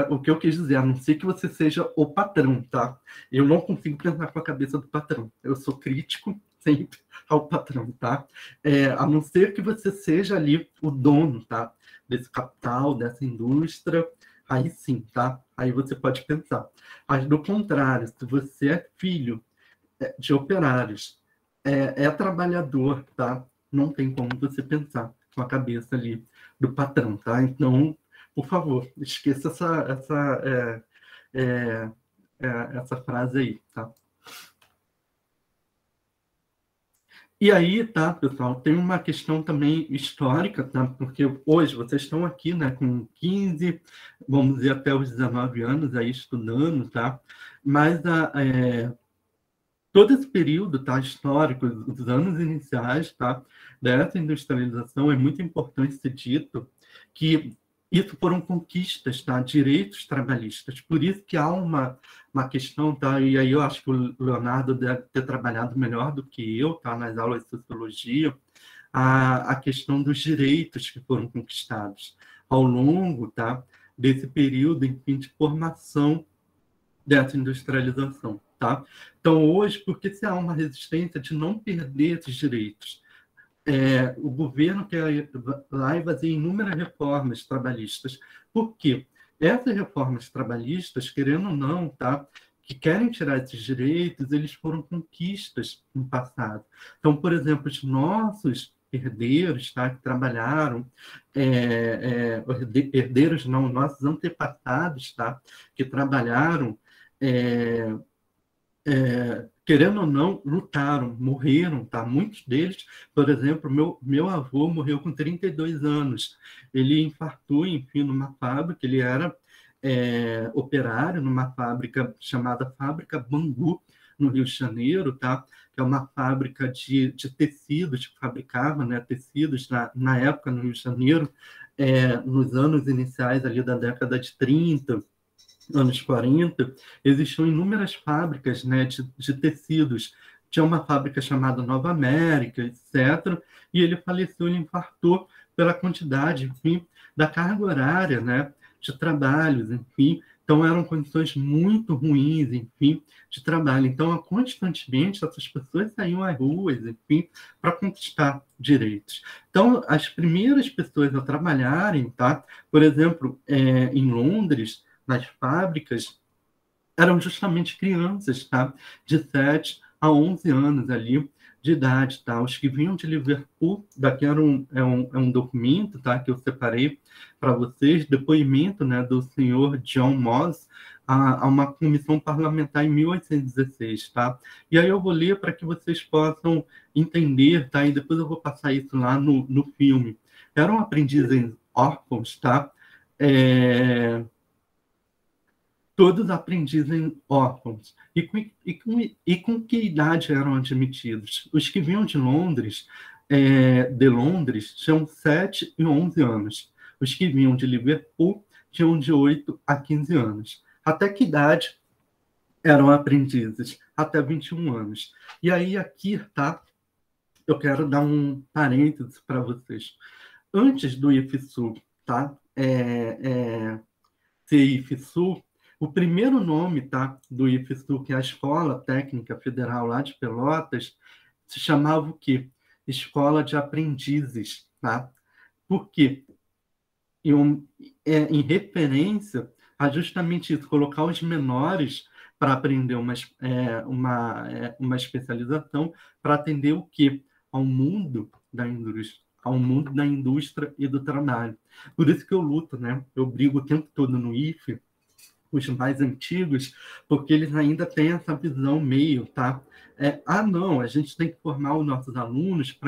O que eu quis dizer, a não ser que você seja o patrão, tá? Eu não consigo pensar com a cabeça do patrão. Eu sou crítico sempre ao patrão, tá? A não ser que você seja ali o dono, tá? Desse capital, dessa indústria, aí sim, tá? Aí você pode pensar. Mas do contrário, se você é filho de operários, trabalhador, tá? Não tem como você pensar com a cabeça ali do patrão, tá? Então, por favor, esqueça é, essa frase aí, tá? E aí, tá, pessoal, tem uma questão também histórica, tá? Porque hoje vocês estão aqui, né, com 15, vamos dizer, até os 19 anos aí estudando, tá? Mas todo esse período, tá, histórico, os anos iniciais, tá, dessa industrialização, é muito importante ser dito que isso foram conquistas, tá, direitos trabalhistas. Por isso que há uma questão, tá, e aí eu acho que o Leonardo deve ter trabalhado melhor do que eu, tá, nas aulas de sociologia, a questão dos direitos que foram conquistados ao longo, tá, desse período, enfim, de formação dessa industrialização. tá? Então, hoje, por que se há uma resistência de não perder esses direitos? O governo quer ir lá e fazer inúmeras reformas trabalhistas. Por quê? Essas reformas trabalhistas, querendo ou não, tá? Que querem tirar esses direitos, eles foram conquistas no passado. Então, por exemplo, os nossos herdeiros, tá? Que trabalharam, herdeiros não, nossos antepassados, tá? Que trabalharam, querendo ou não, lutaram, morreram, tá? Muitos deles, por exemplo, meu avô morreu com 32 anos. Ele infartou, enfim, numa fábrica, ele era operário numa fábrica chamada Fábrica Bangu, no Rio de Janeiro, tá? Que é uma fábrica de tecidos, que fabricava, né, tecidos na época no Rio de Janeiro, nos anos iniciais ali da década de 30, anos 40, existiam inúmeras fábricas, né, de tecidos. Tinha uma fábrica chamada Nova América, etc. E ele faleceu, ele infartou pela quantidade, enfim, da carga horária, né, de trabalhos, enfim. Então, eram condições muito ruins, enfim, de trabalho. Então, constantemente, essas pessoas saíam às ruas, enfim, para conquistar direitos. Então, as primeiras pessoas a trabalharem, tá? Por exemplo, em Londres, nas fábricas, eram justamente crianças, tá? De 7 a 11 anos ali de idade, tá? Os que vinham de Liverpool, daqui era um documento, tá? Que eu separei para vocês, depoimento, né, do senhor John Moss a uma comissão parlamentar em 1816, tá? E aí eu vou ler para que vocês possam entender, tá? E depois eu vou passar isso lá no filme. Eram aprendizes órfãos, tá? Todos aprendizes órfãos. E com que idade eram admitidos? Os que vinham de Londres, tinham 7 e 11 anos. Os que vinham de Liverpool tinham de 8 a 15 anos. Até que idade eram aprendizes? Até 21 anos. E aí, aqui, tá? Eu quero dar um parênteses para vocês. Antes do IFSU, tá? Ser IFSU, o primeiro nome, tá, do IFSU, que é a Escola Técnica Federal lá de Pelotas, se chamava o quê? Escola de Aprendizes, tá? Por quê? Em referência a justamente isso, colocar os menores para aprender uma especialização para atender o quê? Ao mundo da indústria, ao mundo da indústria e do trabalho. Por isso que eu luto, né? Eu brigo o tempo todo no IFE, os mais antigos, porque eles ainda têm essa visão meio, tá? Não, a gente tem que formar os nossos alunos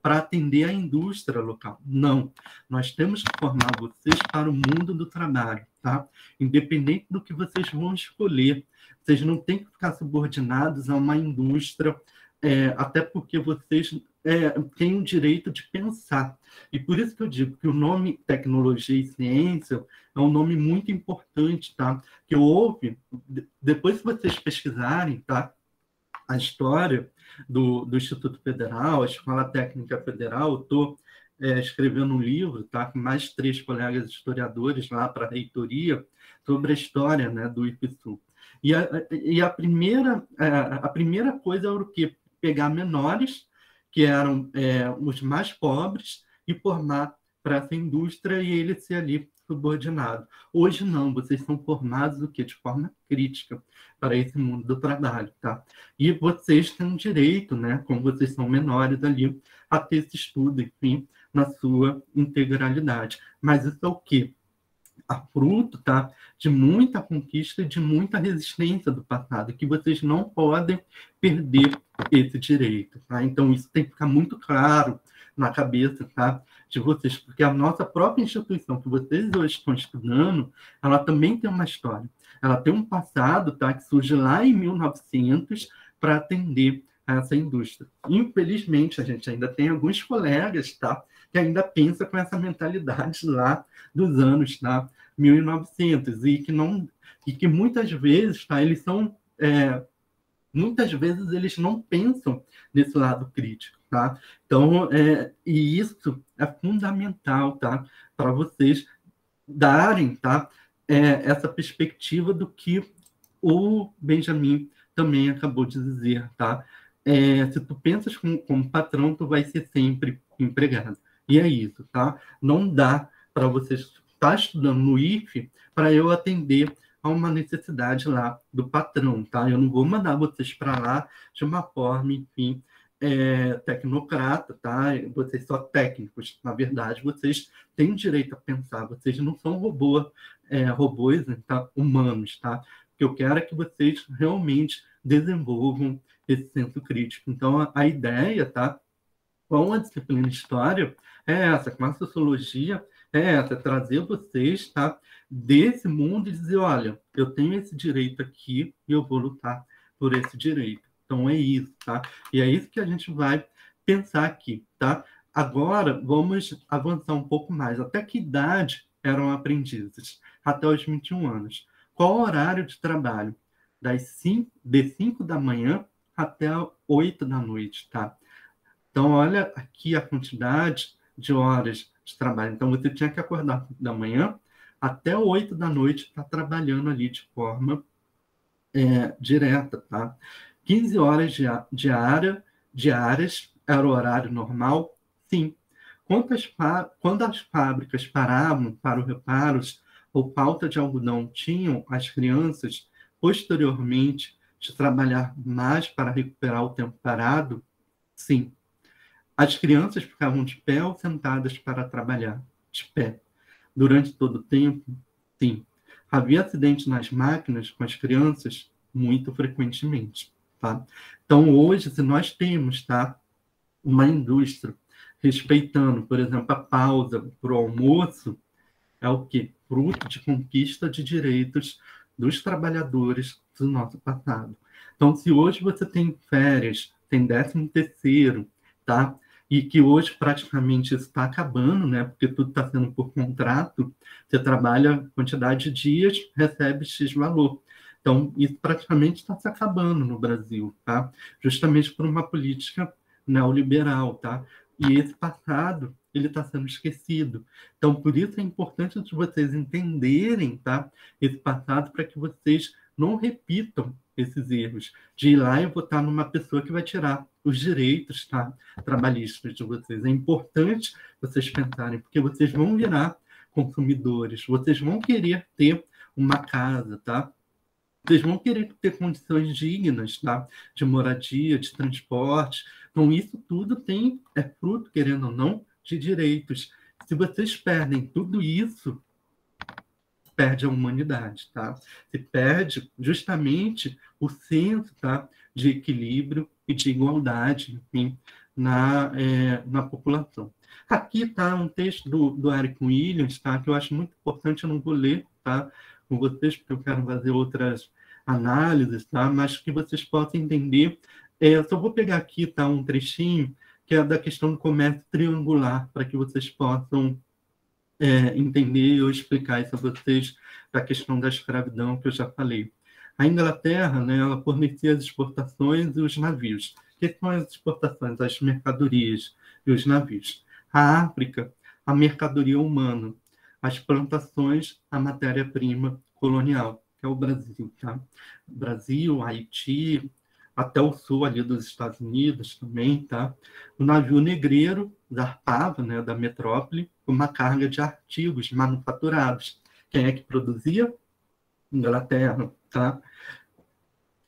para atender a indústria local. Não, nós temos que formar vocês para o mundo do trabalho, tá? Independente do que vocês vão escolher. Vocês não têm que ficar subordinados a uma indústria, até porque vocês têm o direito de pensar. E por isso que eu digo que o nome tecnologia e ciência é um nome muito importante, tá? Que houve, depois que vocês pesquisarem, tá? A história do Instituto Federal, a Escola Técnica Federal, eu estou escrevendo um livro, tá? Com mais 3 colegas historiadores lá para a reitoria, sobre a história, né, do IFSU. E a primeira coisa era o quê? Pegar menores, que eram os mais pobres, e formar para essa indústria e ele ser ali subordinado. Hoje não, vocês são formados o quê? De forma crítica para esse mundo do trabalho, tá? E vocês têm direito, né, como vocês são menores ali, a ter esse estudo, enfim, na sua integralidade. Mas isso é o quê? A fruto, tá, de muita conquista e de muita resistência do passado, que vocês não podem perder esse direito, tá? Então, isso tem que ficar muito claro na cabeça, tá, de vocês, porque a nossa própria instituição que vocês hoje estão estudando, ela também tem uma história. Ela tem um passado, tá, que surge lá em 1900 para atender a essa indústria. Infelizmente, a gente ainda tem alguns colegas, tá, que ainda pensa com essa mentalidade lá dos anos, tá, 1900, e que muitas vezes, tá, muitas vezes eles não pensam nesse lado crítico, tá? Então, e isso é fundamental, tá, para vocês darem, tá, essa perspectiva do que o Benjamin também acabou de dizer, tá? Se tu pensas como patrão, tu vai ser sempre empregado. E é isso, tá? Não dá para você estar estudando no IFE para eu atender a uma necessidade lá do patrão, tá? Eu não vou mandar vocês para lá de uma forma, enfim, tecnocrata, tá? Vocês são técnicos. Na verdade, vocês têm direito a pensar. Vocês não são robôs, tá? Humanos, tá? O que eu quero é que vocês realmente desenvolvam esse senso crítico. Então, a ideia, tá? Com a disciplina de história é essa, com a sociologia é essa, trazer vocês, tá? Desse mundo e dizer, olha, eu tenho esse direito aqui e eu vou lutar por esse direito. Então, é isso, tá? E é isso que a gente vai pensar aqui, tá? Agora, vamos avançar um pouco mais. Até que idade eram aprendizes? Até os 21 anos. Qual o horário de trabalho? De 5 da manhã até 8 da noite, tá? Então, olha aqui a quantidade de horas de trabalho. Então, você tinha que acordar da manhã até 8 da noite, estar trabalhando ali de forma direta, tá? 15 horas diárias era o horário normal? Sim. Quando as fábricas paravam para os reparos ou falta de algodão, tinham as crianças, posteriormente, de trabalhar mais para recuperar o tempo parado? Sim. As crianças ficavam de pé ou sentadas para trabalhar? De pé. Durante todo o tempo? Sim. Havia acidentes nas máquinas com as crianças? Muito frequentemente. Tá? Então, hoje, se nós temos, tá, uma indústria respeitando, por exemplo, a pausa para o almoço, é o quê? Fruto de conquista de direitos dos trabalhadores do nosso passado. Então, se hoje você tem férias, tem 13º, tá? E que hoje praticamente está acabando, né? Porque tudo está sendo por contrato, você trabalha quantidade de dias, recebe X valor. Então, isso praticamente está se acabando no Brasil, tá? Justamente por uma política neoliberal, tá? E esse passado, ele está sendo esquecido. Então, por isso é importante vocês entenderem, tá, esse passado para que vocês não repitam esses erros, de ir lá e votar numa pessoa que vai tirar os direitos, tá, trabalhistas de vocês. É importante vocês pensarem, porque vocês vão virar consumidores, vocês vão querer ter uma casa, tá? Vocês vão querer ter condições dignas, tá? De moradia, de transporte. Então, isso tudo é fruto, querendo ou não, de direitos. Se vocês perdem tudo isso, perde a humanidade, tá? Se perde justamente o senso, tá, de equilíbrio e de igualdade, enfim, na população. Aqui está um texto do Eric Williams, tá, que eu acho muito importante, eu não vou ler, tá, com vocês, porque eu quero fazer outras análises, tá, mas que vocês possam entender. Eu só vou pegar aqui, tá, um trechinho, que é da questão do comércio triangular, para que vocês possam entender ou explicar isso a vocês da questão da escravidão que eu já falei. A Inglaterra, né, ela fornecia as exportações e os navios. O que são as exportações? As mercadorias e os navios. A África, a mercadoria humana. As plantações, a matéria-prima colonial, que é o Brasil. Tá? Brasil, Haiti, até o sul ali dos Estados Unidos também, tá? O navio negreiro zarpava, né, da metrópole com uma carga de artigos manufaturados. Quem é que produzia? Inglaterra, tá?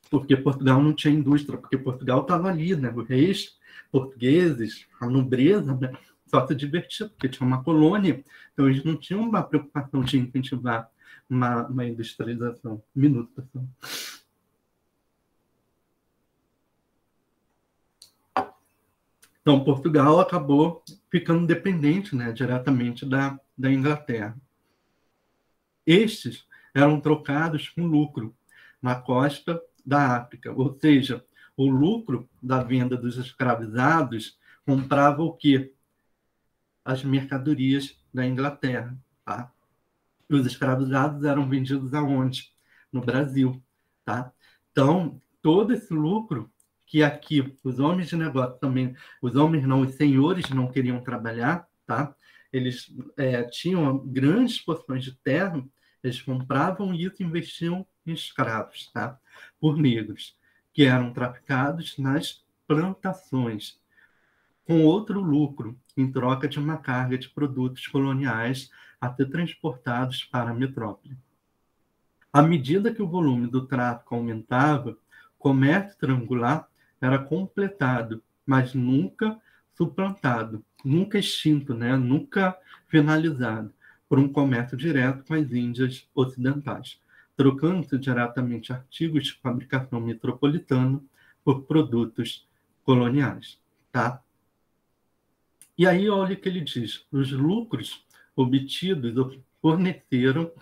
Porque Portugal não tinha indústria, porque Portugal estava ali, né? Os reis portugueses, a nobreza, né? Só se divertia, porque tinha uma colônia, então eles não tinham uma preocupação de incentivar uma industrialização. Um minuto, pessoal. Então, Portugal acabou ficando dependente, né, diretamente da Inglaterra. Estes eram trocados com lucro na costa da África, ou seja, o lucro da venda dos escravizados comprava o quê? As mercadorias da Inglaterra. Tá? E os escravizados eram vendidos aonde? No Brasil. Tá? Então, todo esse lucro que aqui os homens de negócio também, os homens não, os senhores não queriam trabalhar, tá? Eles tinham grandes porções de terra, eles compravam isso e investiam em escravos, tá? Por negros. que eram traficados nas plantações, com outro lucro, em troca de uma carga de produtos coloniais a ser transportados para a metrópole. À medida que o volume do tráfico aumentava, o comércio triangular era completado, mas nunca suplantado, nunca extinto, né? Nunca finalizado, por um comércio direto com as Índias ocidentais, trocando-se diretamente artigos de fabricação metropolitana por produtos coloniais. Tá? E aí, olha o que ele diz: os lucros obtidos forneceram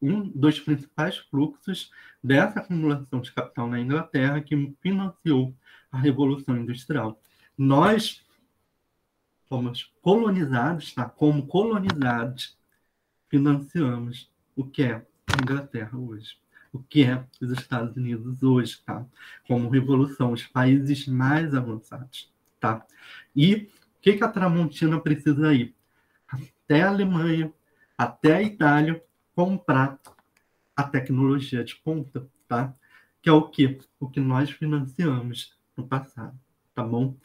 um dos principais fluxos dessa acumulação de capital na Inglaterra que financiou a Revolução Industrial. Nós fomos colonizados, tá? Como colonizados, financiamos o que é a Inglaterra hoje, o que é os Estados Unidos hoje, tá? Como revolução, os países mais avançados, tá? E o que a Tramontina precisa ir? Até a Alemanha, até a Itália, comprar a tecnologia de ponta, tá? Que é o quê? O que nós financiamos no passado, tá bom?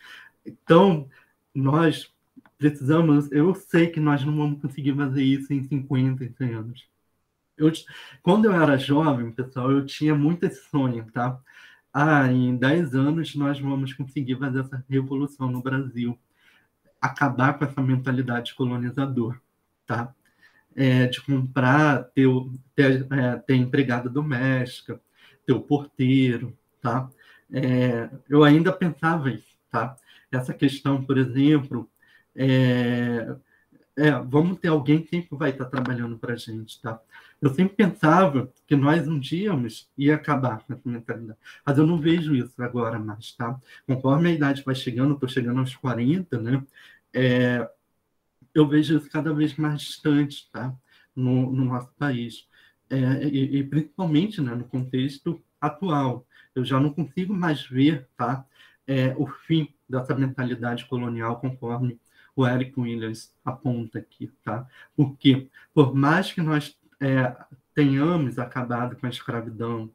Então, nós precisamos... Eu sei que nós não vamos conseguir fazer isso em 50, em 100 anos. Quando eu era jovem, pessoal, eu tinha muito esse sonho, tá? Em 10 anos nós vamos conseguir fazer essa revolução no Brasil, acabar com essa mentalidade colonizadora, tá? De comprar, ter empregada doméstica, ter o porteiro, tá? Eu ainda pensava isso, tá? Essa questão, por exemplo, vamos ter alguém que sempre vai estar trabalhando para a gente, tá? Eu sempre pensava que nós um dia ia acabar com essa mentalidade, mas eu não vejo isso agora mais, tá? Conforme a idade vai chegando, estou chegando aos 40, né? Eu vejo isso cada vez mais distante, tá? No nosso país. E principalmente, né, no contexto atual. Eu já não consigo mais ver, tá? O fim dessa mentalidade colonial conforme o Eric Williams aponta aqui, tá? Porque, por mais que nós tenhamos acabado com a escravidão,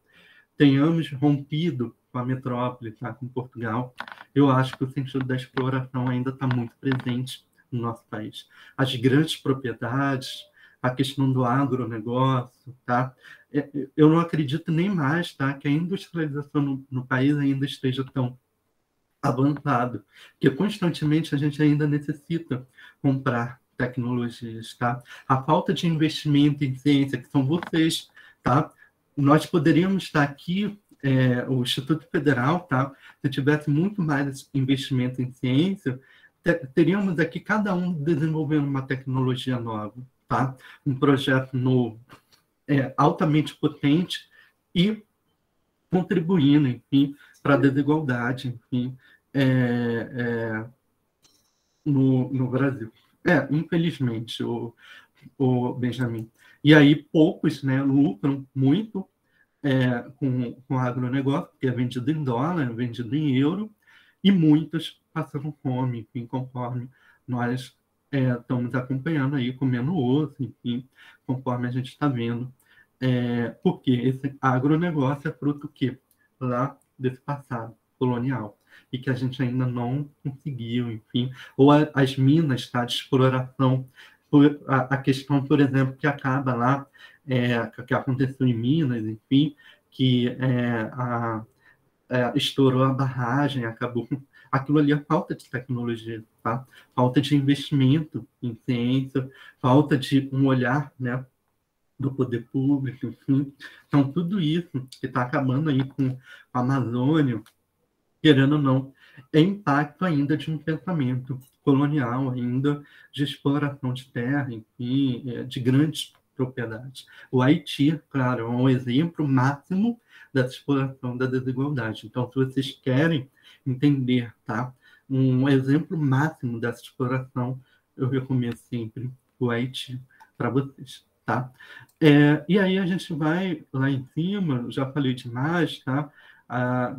tenhamos rompido com a metrópole, tá? Com Portugal, eu acho que o sentido da exploração ainda está muito presente no nosso país. As grandes propriedades, a questão do agronegócio, tá? Eu não acredito nem mais, tá? Que a industrialização no país ainda esteja tão avançado, porque constantemente a gente ainda necessita comprar tecnologias, tá? A falta de investimento em ciência, que são vocês, tá? Nós poderíamos estar aqui, o Instituto Federal, tá? Se tivesse muito mais investimento em ciência, teríamos aqui cada um desenvolvendo uma tecnologia nova, tá? Um projeto novo, altamente potente e contribuindo, enfim, para a desigualdade, enfim, no Brasil. Infelizmente, o Benjamin. E aí poucos, né, lucram muito com o agronegócio, que é vendido em dólar, é vendido em euro, e muitos passando fome, enfim, conforme nós estamos acompanhando aí, comendo osso, enfim, conforme a gente está vendo. Porque esse agronegócio é fruto do quê? Lá desse passado colonial, e que a gente ainda não conseguiu, enfim, ou as minas, tá, de exploração, a questão, por exemplo, que acaba lá, que aconteceu em Minas, enfim, que estourou a barragem, acabou com aquilo ali, a falta de tecnologia, tá? Falta de investimento em ciência, falta de um olhar, né, do poder público, enfim. Então, tudo isso que está acabando aí com a Amazônia, querendo ou não, é impacto ainda de um pensamento colonial, ainda de exploração de terra, enfim, de grandes propriedades. O Haiti, claro, é um exemplo máximo dessa exploração da desigualdade. Então, se vocês querem entender, tá, um exemplo máximo dessa exploração, eu recomendo sempre o Haiti para vocês, tá? E aí a gente vai lá em cima, já falei demais, tá?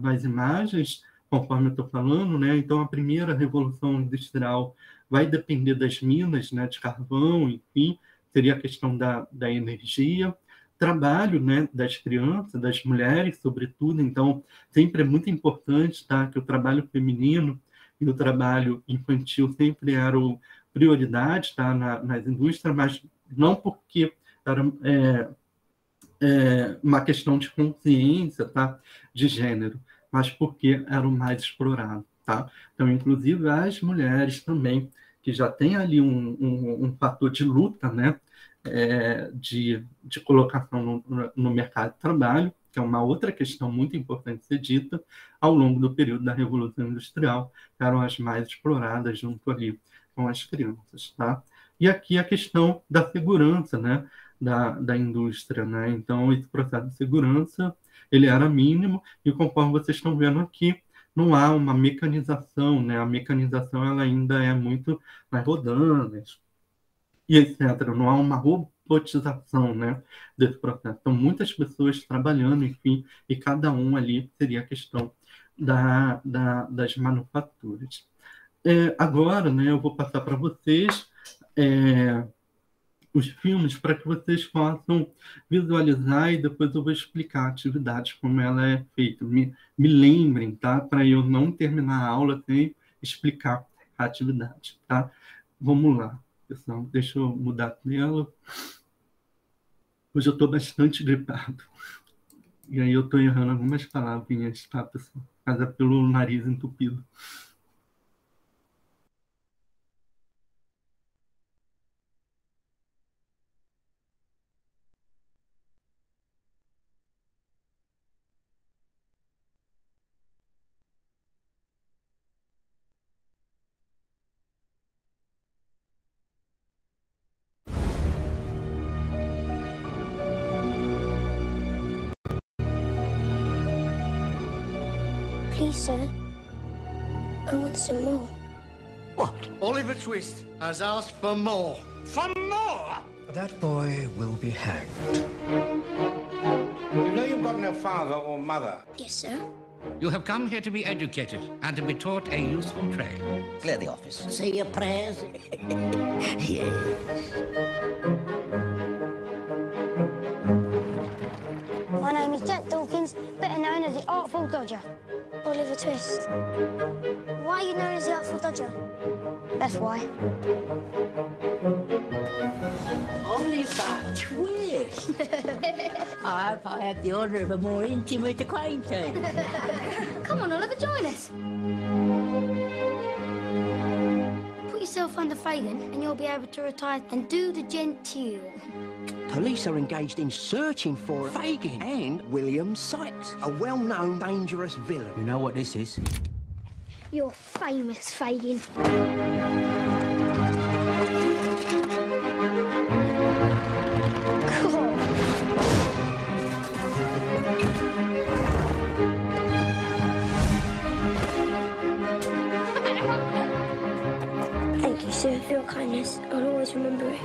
Nas imagens, conforme eu estou falando, né? Então, a primeira revolução industrial vai depender das minas, né, de carvão, enfim, seria a questão da energia. trabalho, né, das crianças, das mulheres, sobretudo. Então, sempre é muito importante, tá, que o trabalho feminino e o trabalho infantil sempre eram prioridade, tá, nas indústrias, mas não porque era uma questão de consciência, tá, de gênero, mas porque era o mais explorado, tá? Então, inclusive, as mulheres também, que já tem ali um fator de luta, né, de colocação no mercado de trabalho, que é uma outra questão muito importante ser dita, ao longo do período da Revolução Industrial, eram as mais exploradas junto ali com as crianças, tá? E aqui a questão da segurança, né, da indústria, né? Então, esse processo de segurança, ele era mínimo, e conforme vocês estão vendo aqui, não há uma mecanização, né? A mecanização, ela ainda é muito nas rodanas, e etc. Não há uma robotização, né, desse processo. Então, muitas pessoas trabalhando, enfim, e cada um ali seria a questão das manufaturas. Agora, né, eu vou passar para vocês os filmes para que vocês possam visualizar e depois eu vou explicar a atividade, como ela é feita. Me lembrem, tá? Para eu não terminar a aula sem explicar a atividade, tá? Vamos lá, pessoal. Deixa eu mudar a tela. Hoje eu estou bastante gripado. E aí eu estou errando algumas palavrinhas, tá, pessoal? Mas é pelo nariz entupido. Please, sir. I want some more. What? Oliver Twist has asked for more. For more? That boy will be hanged. You know you've got no father or mother. Yes, sir. You have come here to be educated and to be taught a useful trade. Clear the office. Say your prayers. Yes. My name is Jack Dawkins, better known as the Artful Dodger. Oliver Twist. Why are you known as the Artful Dodger? That's why. Oliver Twist. I hope I have the honour of a more intimate acquaintance. Come on, Oliver, join us. Put yourself under Fagin and you'll be able to retire and do the genteel. Police are engaged in searching for Fagin and William Sykes, a well-known dangerous villain. You know what this is? You're famous, Fagin. Cool. Thank you, sir, for your kindness. I'll always remember it.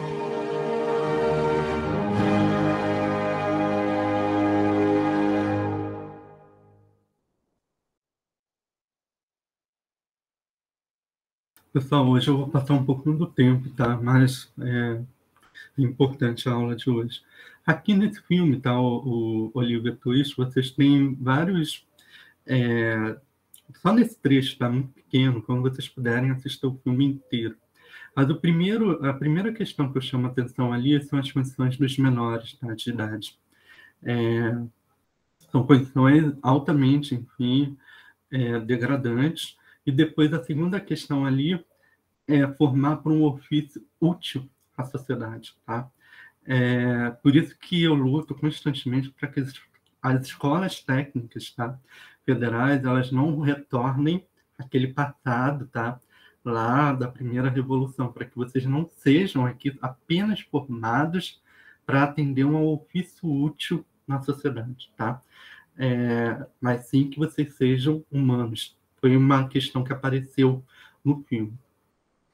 Pessoal, hoje eu vou passar um pouquinho do tempo, tá? Mas é importante a aula de hoje. Aqui nesse filme, tá? O Oliver Twist, vocês têm vários... só nesse trecho, tá? Muito pequeno, como vocês puderem assistir o filme inteiro. Mas a primeira questão que eu chamo a atenção ali são as condições dos menores, tá? De idade. São condições altamente, enfim, degradantes. E depois a segunda questão ali é formar para um ofício útil à sociedade, tá? Por isso que eu luto constantemente para que as escolas técnicas, tá, federais, elas não retornem aquele passado, tá, lá da primeira revolução, para que vocês não sejam aqui apenas formados para atender um ofício útil na sociedade, tá? Mas sim que vocês sejam humanos. Foi uma questão que apareceu no filme.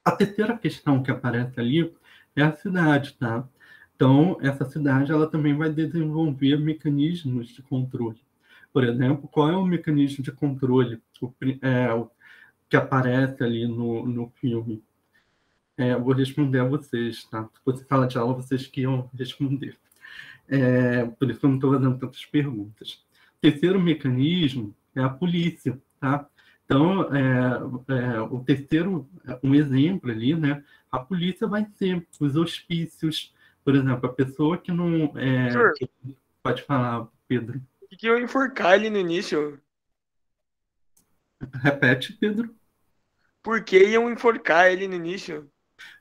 A terceira questão que aparece ali é a cidade, tá? Então, essa cidade, ela também vai desenvolver mecanismos de controle. Por exemplo, qual é o mecanismo de controle que aparece ali no filme? Eu vou responder a vocês, tá? Se fosse sala de aula, vocês que iam responder. Por isso que eu não estou fazendo tantas perguntas. Terceiro mecanismo é a polícia, tá? Então, o terceiro, um exemplo ali, né? A polícia vai ser os hospícios, por exemplo, a pessoa que não... Senhor, Pode falar, Pedro. o que eu enforcar ele no início? Repete, Pedro. Por que iam enforcar ele no início?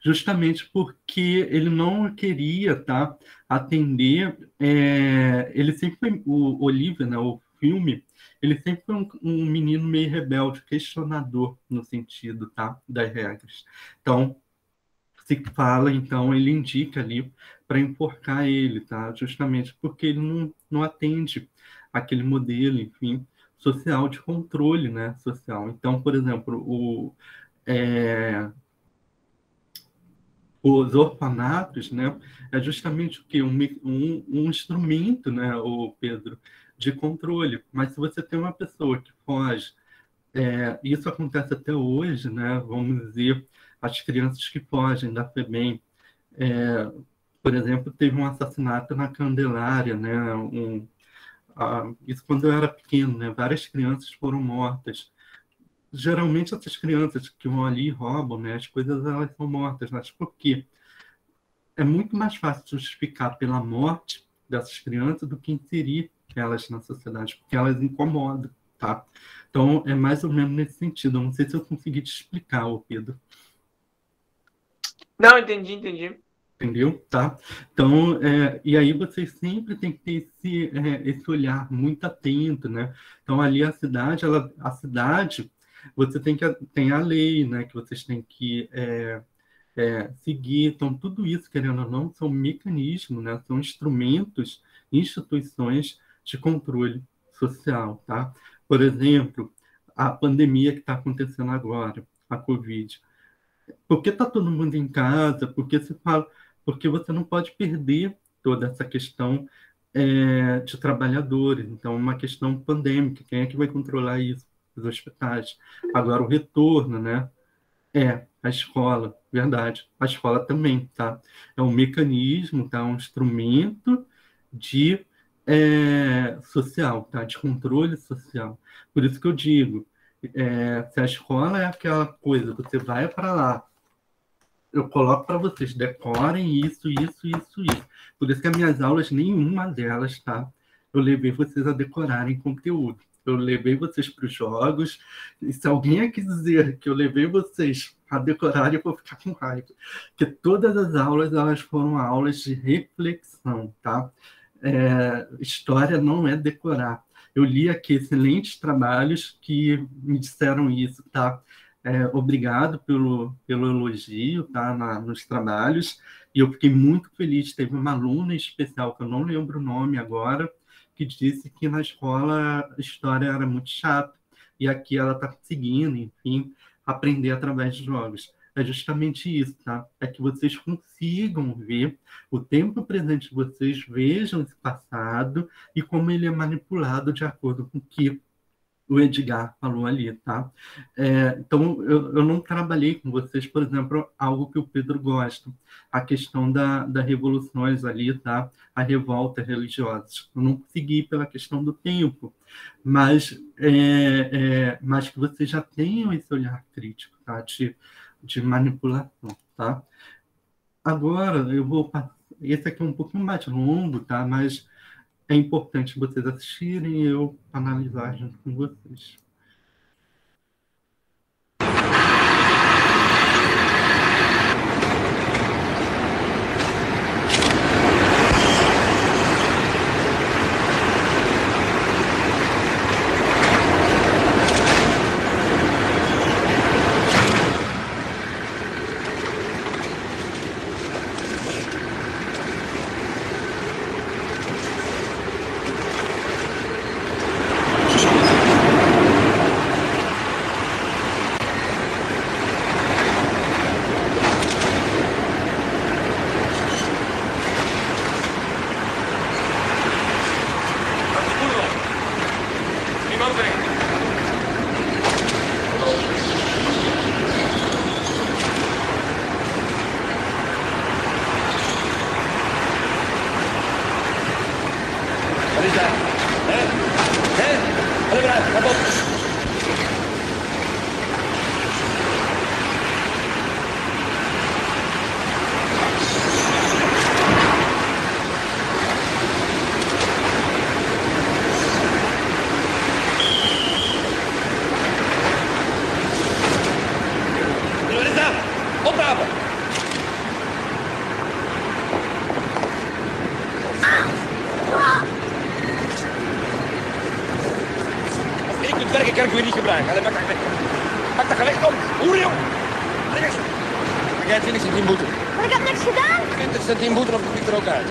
Justamente porque ele não queria, tá, atender. Ele sempre foi, o Olivia, né, o filme, ele sempre foi um menino meio rebelde, questionador no sentido, tá, das regras. Então, se fala, então, ele indica ali para enforcar ele, tá, justamente porque ele não atende aquele modelo, enfim, social de controle, né, social. Então, por exemplo, os orfanatos, né, é justamente o quê? Um instrumento, né, o Pedro, de controle. Mas se você tem uma pessoa que foge, isso acontece até hoje, né, vamos dizer, as crianças que fogem da FEBEM, por exemplo, teve um assassinato na Candelária, né, isso quando eu era pequeno, né, várias crianças foram mortas. Geralmente essas crianças que vão ali e roubam, né, as coisas elas são mortas, mas por quê? É muito mais fácil justificar pela morte dessas crianças do que inserir elas na sociedade, porque elas incomodam, tá? Então, é mais ou menos nesse sentido. Eu não sei se eu consegui te explicar, ô Pedro. Não, entendi. Entendeu? Tá? Então, e aí vocês sempre tem que ter esse olhar muito atento, né? Então, ali a cidade, você tem a lei, né? Que vocês têm que seguir. Então, tudo isso, querendo ou não, são mecanismos, né? São instrumentos, instituições de controle social, tá? Por exemplo, a pandemia que está acontecendo agora, a Covid. Por que está todo mundo em casa? Porque você não pode perder toda essa questão de trabalhadores. Então, uma questão pandêmica. Quem é que vai controlar isso? Os hospitais. Agora, o retorno, né? A escola, verdade. A escola também, tá? É um mecanismo, tá? Um instrumento de social, tá? De controle social. Por isso que eu digo, se a escola é aquela coisa, você vai para lá, eu coloco para vocês, decorem isso. Por isso que as minhas aulas, nenhuma delas, tá? Eu levei vocês a decorarem conteúdo. Eu levei vocês para os jogos. E se alguém aqui dizer que eu levei vocês a decorarem, eu vou ficar com raiva. Porque todas as aulas, elas foram aulas de reflexão, tá? História não é decorar. Eu li aqui excelentes trabalhos que me disseram isso, tá? Obrigado pelo elogio, tá? Nos trabalhos. E eu fiquei muito feliz. Teve uma aluna especial, que eu não lembro o nome agora, que disse que na escola a história era muito chata. E aqui ela está conseguindo, enfim, aprender através de jogos. É justamente isso, tá? É que vocês consigam ver o tempo presente de vocês, vejam esse passado e como ele é manipulado de acordo com o que o Edgar falou ali, tá? Então, eu não trabalhei com vocês, por exemplo, algo que o Pedro gosta, a questão das revoluções ali, tá? A revolta religiosa. Eu não consegui pela questão do tempo, mas que vocês já tenham esse olhar crítico, tá? De manipulação, tá? Agora, esse aqui é um pouquinho mais longo, tá? Mas é importante vocês assistirem e eu analisar junto com vocês. Ik kan het niet gebruiken. Allee, pak dat gewicht om. Hoer, jong. Links. Jij 20 centiem boete. Maar ik heb niks gedaan. 20 centiem boete of ik er ook uit.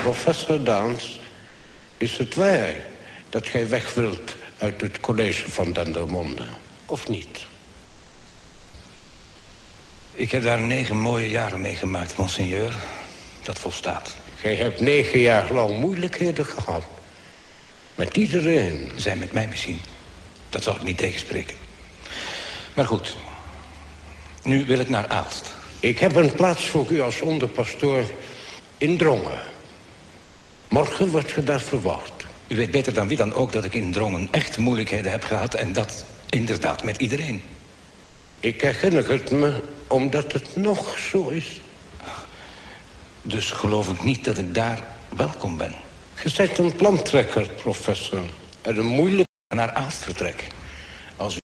Professor Downs, is het waar dat gij weg wilt uit het college van Dendermonde, of niet? Ik heb daar 9 mooie jaren meegemaakt, monseigneur. Dat volstaat. Gij hebt 9 jaar lang moeilijkheden gehad. Met iedereen. Zij met mij misschien. Dat zal ik niet tegenspreken. Maar goed. Nu wil ik naar Aalst. Ik heb een plaats voor u als onderpastoor in Drongen. Morgen wordt ge daar verwacht. U weet beter dan wie dan ook dat ik in Drongen echt moeilijkheden heb gehad. En dat inderdaad met iedereen. Ik herinner het me omdat het nog zo is. Dus geloof ik niet dat ik daar welkom ben. Je bent een plantrekker, professor. En een moeilijk... Naar Aalst vertrek. Als u...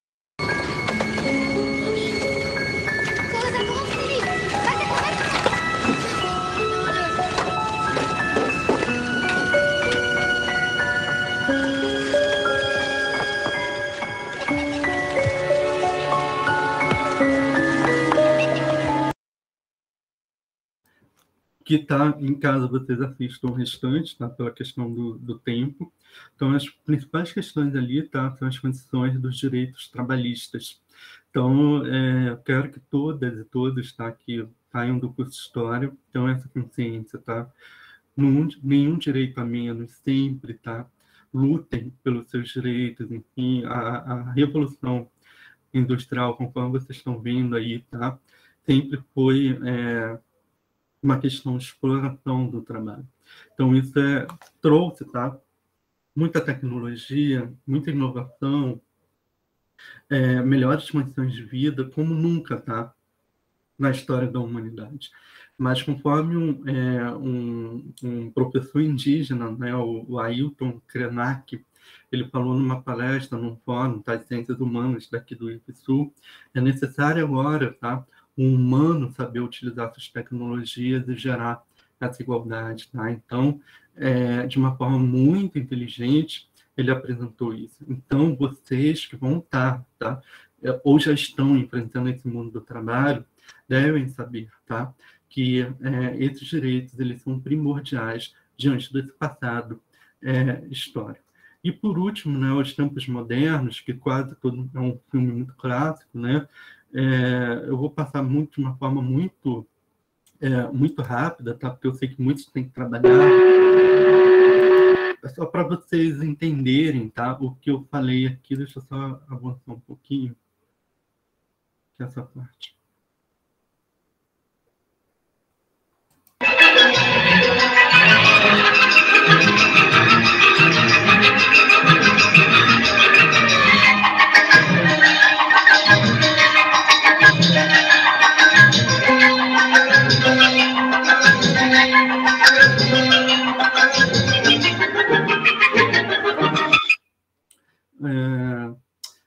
Que está em casa, vocês assistam o restante, tá? Pela questão do tempo. Então, as principais questões ali, tá? São as condições dos direitos trabalhistas. Então, eu quero que todas e todos, tá? Que saiam do curso de História, tenham essa consciência, tá? Nenhum direito a menos, sempre, tá? Lutem pelos seus direitos, enfim, a revolução industrial, conforme vocês estão vendo aí, tá? Sempre foi... uma questão de exploração do trabalho. Então, isso trouxe, tá? Muita tecnologia, muita inovação, melhores condições de vida, como nunca, tá? Na história da humanidade. Mas conforme um professor indígena, né, o Ailton Krenak, ele falou numa palestra, num fórum, tá, de ciências humanas daqui do IFSU, é necessário agora, tá? O humano saber utilizar essas tecnologias e gerar essa igualdade, tá? Então, de uma forma muito inteligente, ele apresentou isso. Então, vocês que vão estar, tá? Ou já estão enfrentando esse mundo do trabalho, devem saber, tá? Que esses direitos, eles são primordiais diante desse passado histórico. E, por último, né, Os Tempos Modernos, que quase todo é um filme muito clássico, né? Eu vou passar de uma forma muito rápida, tá? Porque eu sei que muitos têm que trabalhar. É só para vocês entenderem, tá? O que eu falei aqui. Deixa eu só avançar um pouquinho. Que é essa parte.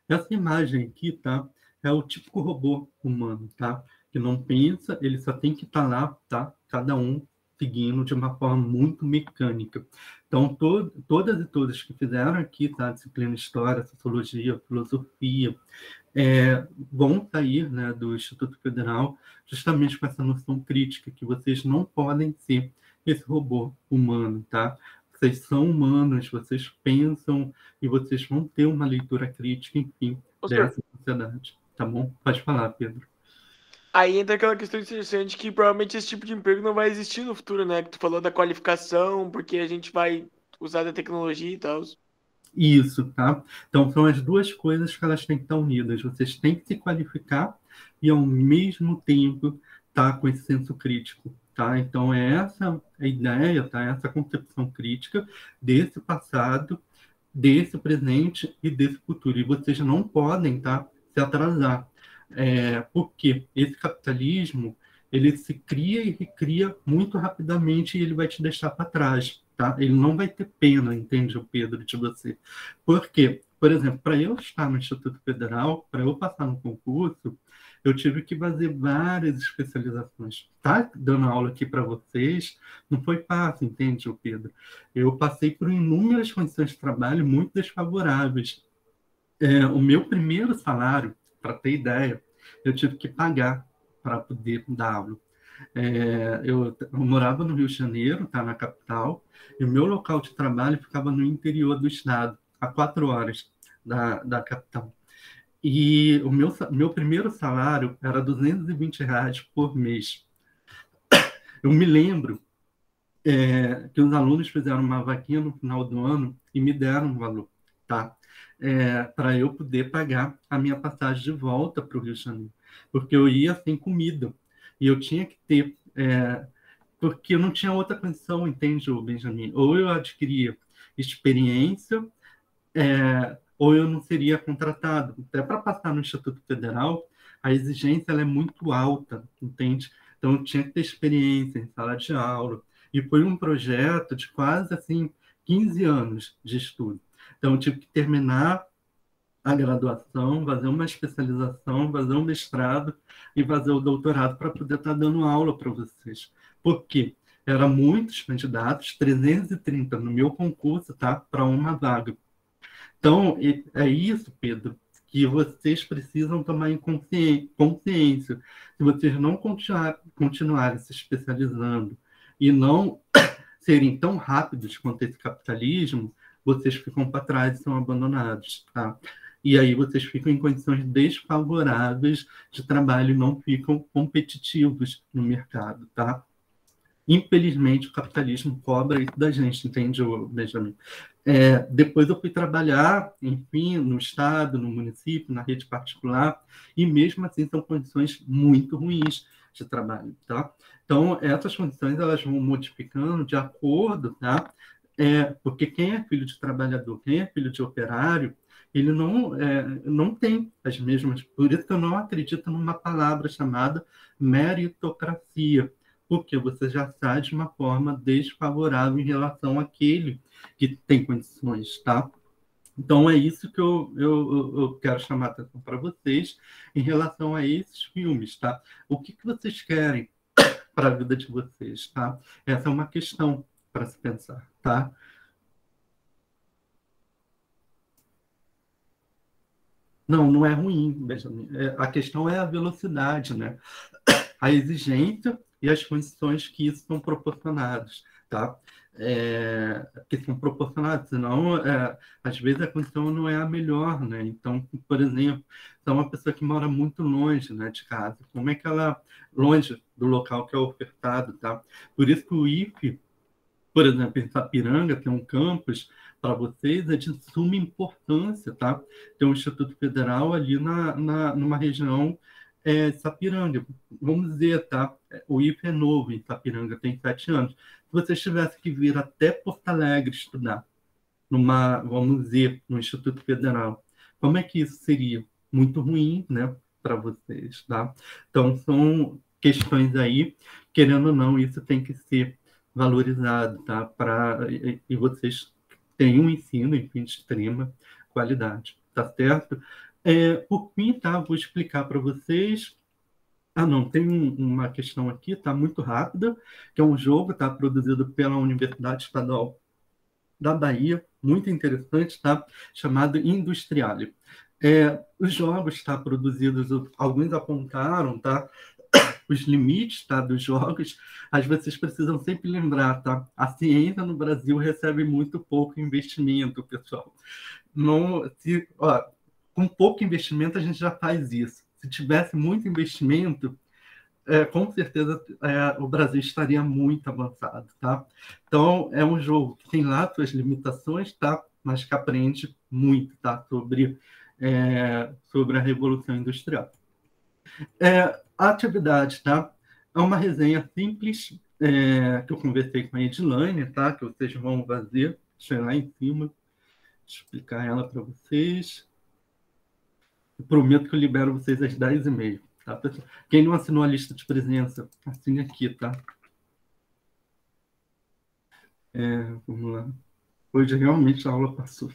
Essa imagem aqui, tá? É o típico robô humano, tá? Que não pensa, ele só tem que estar lá, tá? Cada um seguindo de uma forma muito mecânica. Então, todas e todos que fizeram aqui, tá? Disciplina História, Sociologia, Filosofia, vão sair, né, do Instituto Federal justamente com essa noção crítica, que vocês não podem ser esse robô humano, tá? Vocês são humanos, vocês pensam e vocês vão ter uma leitura crítica, enfim, dessa sociedade. Tá bom? Pode falar, Pedro. Aí entra aquela questão interessante que provavelmente esse tipo de emprego não vai existir no futuro, né? Que tu falou da qualificação, porque a gente vai usar da tecnologia e tal. Isso, tá? Então, são as duas coisas que elas têm que estar unidas. Vocês têm que se qualificar e, ao mesmo tempo, estar com esse senso crítico, tá? Então, é essa a ideia, tá? Essa concepção crítica desse passado, desse presente e desse futuro. E vocês não podem, tá, se atrasar. Porque esse capitalismo, ele se cria e recria muito rapidamente e ele vai te deixar para trás. Tá? Ele não vai ter pena, entende, o Pedro, de você. Por quê? Por exemplo, para eu estar no Instituto Federal, para eu passar no concurso, eu tive que fazer várias especializações. Tá dando aula aqui para vocês, não foi fácil, entende, o Pedro? Eu passei por inúmeras condições de trabalho muito desfavoráveis. O meu primeiro salário, para ter ideia, eu tive que pagar para poder dar aula. Eu morava no Rio de Janeiro, tá, na capital, e o meu local de trabalho ficava no interior do estado, a 4 horas da capital. E o meu primeiro salário era R$220 por mês. Eu me lembro que os alunos fizeram uma vaquinha no final do ano e me deram um valor, tá? Para eu poder pagar a minha passagem de volta para o Rio de Janeiro, porque eu ia sem comida. E eu tinha que ter, porque eu não tinha outra condição, entende, Benjamin? Ou eu adquiria experiência, ou eu não seria contratado. Até para passar no Instituto Federal, a exigência ela é muito alta, entende? Então, eu tinha que ter experiência em sala de aula. E foi um projeto de quase, assim, 15 anos de estudo. Então, eu tive que terminar a graduação, fazer uma especialização, fazer um mestrado e fazer o doutorado para poder estar dando aula para vocês. Por quê? Eram muitos candidatos, 330 no meu concurso, tá? Para uma vaga. Então, é isso, Pedro, que vocês precisam tomar em consciência. Se vocês não continuarem se especializando e não serem tão rápidos quanto esse capitalismo, vocês ficam para trás e são abandonados, tá? E aí vocês ficam em condições desfavoráveis de trabalho e não ficam competitivos no mercado, tá? Infelizmente, o capitalismo cobra isso da gente, entende, Benjamin? Depois eu fui trabalhar, enfim, no estado, no município, na rede particular, e mesmo assim são condições muito ruins de trabalho, tá? Então, essas condições elas vão modificando de acordo, tá? Porque quem é filho de trabalhador, quem é filho de operário, ele não tem as mesmas... Por isso que eu não acredito numa palavra chamada meritocracia, porque você já sai de uma forma desfavorável em relação àquele que tem condições, tá? Então, é isso que eu quero chamar a atenção para vocês em relação a esses filmes, tá? O que vocês querem para a vida de vocês, tá? Essa é uma questão para se pensar, tá? Não é ruim, Benjamin. A questão é a velocidade, né? A exigência e as condições que isso são proporcionadas, tá? Que são proporcionadas, senão, às vezes, a condição não é a melhor, né? Então, por exemplo, se é uma pessoa que mora muito longe, né, de casa, como é que ela... longe do local que é ofertado, tá? Por isso que o IFE, por exemplo, em Sapiranga, tem um campus para vocês, é de suma importância, tá? Tem um Instituto Federal ali numa região de Sapiranga. Vamos dizer, tá? O IFE é novo em Sapiranga, tem 7 anos. Se vocês tivessem que vir até Porto Alegre estudar, vamos dizer, no Instituto Federal, como é que isso seria? Muito ruim, né? Para vocês, tá? Então, são questões aí, querendo ou não, isso tem que ser valorizado, tá? E vocês têm um ensino, enfim, de extrema qualidade, tá certo? Por fim, tá? Vou explicar para vocês. Não, tem uma questão aqui, tá? Muito rápida, que é um jogo, tá? Produzido pela Universidade Estadual da Bahia, muito interessante, tá? Chamado Industriale. Os jogos, tá? Produzidos, alguns apontaram, tá? Os limites, tá, dos jogos, mas vocês precisam sempre lembrar, tá? A ciência no Brasil recebe muito pouco investimento, pessoal. Com pouco investimento a gente já faz isso. Se tivesse muito investimento, com certeza o Brasil estaria muito avançado, tá? Então, é um jogo que tem lá suas limitações, tá? mas que aprende muito, tá? Sobre a Revolução Industrial. A atividade, tá? É uma resenha simples, que eu conversei com a Edilane, tá? Que vocês vão fazer. Deixa eu ir lá em cima, explicar ela para vocês. Eu prometo que eu libero vocês às 10h30, tá, pessoal? Quem não assinou a lista de presença, assine aqui, tá? Vamos lá. Hoje realmente a aula passou.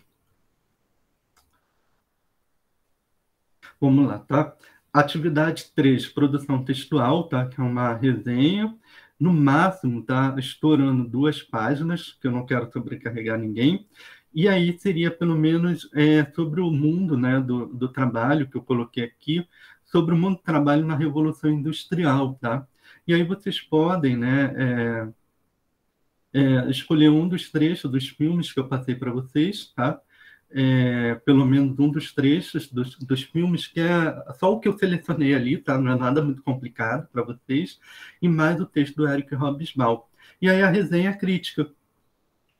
Vamos lá, tá? Atividade 3, produção textual, tá? Que é uma resenha. No máximo, tá? Estourando 2 páginas, que eu não quero sobrecarregar ninguém. E aí seria, pelo menos, sobre o mundo, né, do trabalho, que eu coloquei aqui, sobre o mundo do trabalho na Revolução Industrial, tá? E aí vocês podem, né, escolher um dos trechos dos filmes que eu passei para vocês, tá? Pelo menos um dos trechos dos filmes, que é só o que eu selecionei ali, tá? Não é nada muito complicado para vocês, e mais o texto do Eric Hobsbawm. E aí a resenha crítica,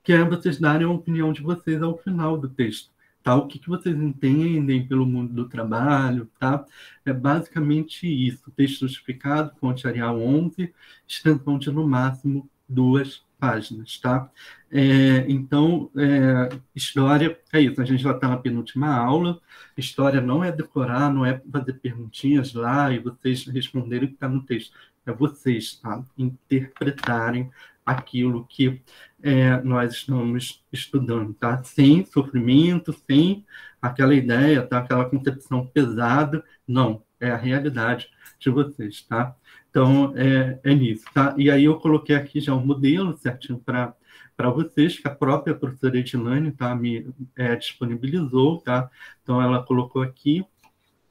que é vocês darem a opinião de vocês ao final do texto, tá? O que vocês entendem pelo mundo do trabalho, tá? É basicamente isso. Texto justificado, fonte Arial 11, extensão de no máximo 2 páginas, tá? Então, história é isso. A gente já está na penúltima aula. História não é decorar, não é fazer perguntinhas lá e vocês responderem o que está no texto. É vocês, tá? Interpretarem aquilo que nós estamos estudando, tá? Sem sofrimento, sem aquela ideia, tá? Aquela concepção pesada. Não, é a realidade de vocês, tá? Então, é nisso, tá? E aí eu coloquei aqui já um modelo certinho para vocês, que a própria professora Edilane, tá? Me disponibilizou, tá? Então, ela colocou aqui,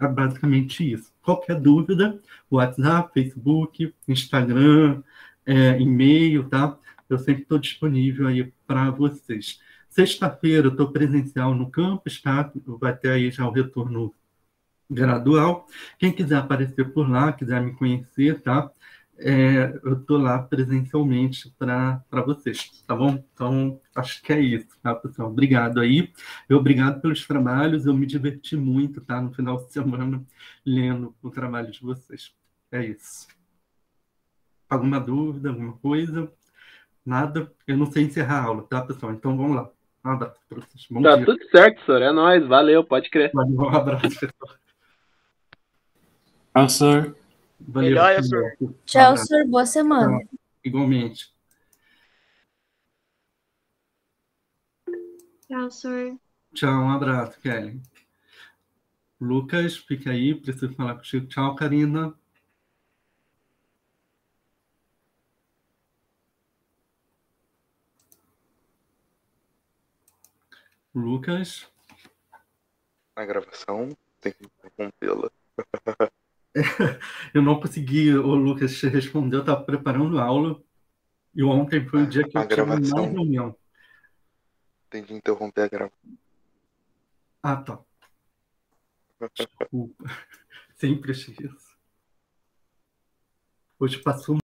basicamente isso. Qualquer dúvida, WhatsApp, Facebook, Instagram, e-mail, tá? Eu sempre estou disponível aí para vocês. Sexta-feira eu estou presencial no campus, tá? Vai ter aí já o retorno gradual. Quem quiser aparecer por lá, quiser me conhecer, tá? Eu estou lá presencialmente para vocês, tá bom? Então, acho que é isso, tá, pessoal? Obrigado aí. Obrigado pelos trabalhos. Eu me diverti muito, tá? No final de semana, lendo o trabalho de vocês. É isso. Alguma dúvida, alguma coisa? Nada? Eu não sei encerrar a aula, tá, pessoal? Então, vamos lá. Um abraço para vocês. Bom dia. Tudo certo, senhor. É nóis. Valeu, pode crer. Valeu, um abraço, pessoal. Tchau, senhor. Valeu. Melhor, senhor. Tchau, senhor. Boa semana. Tchau. Igualmente. Tchau, senhor. Tchau, um abraço, Kelly. Lucas, fica aí, preciso falar contigo. Tchau, Karina. Lucas. Na gravação, tem que interrompê-la. Eu não consegui, o Lucas te respondeu, eu estava preparando aula e ontem foi o dia que eu tive mais reunião. Tem que interromper a gravação. Ah, tá. Desculpa. Sempre esqueço. Hoje passou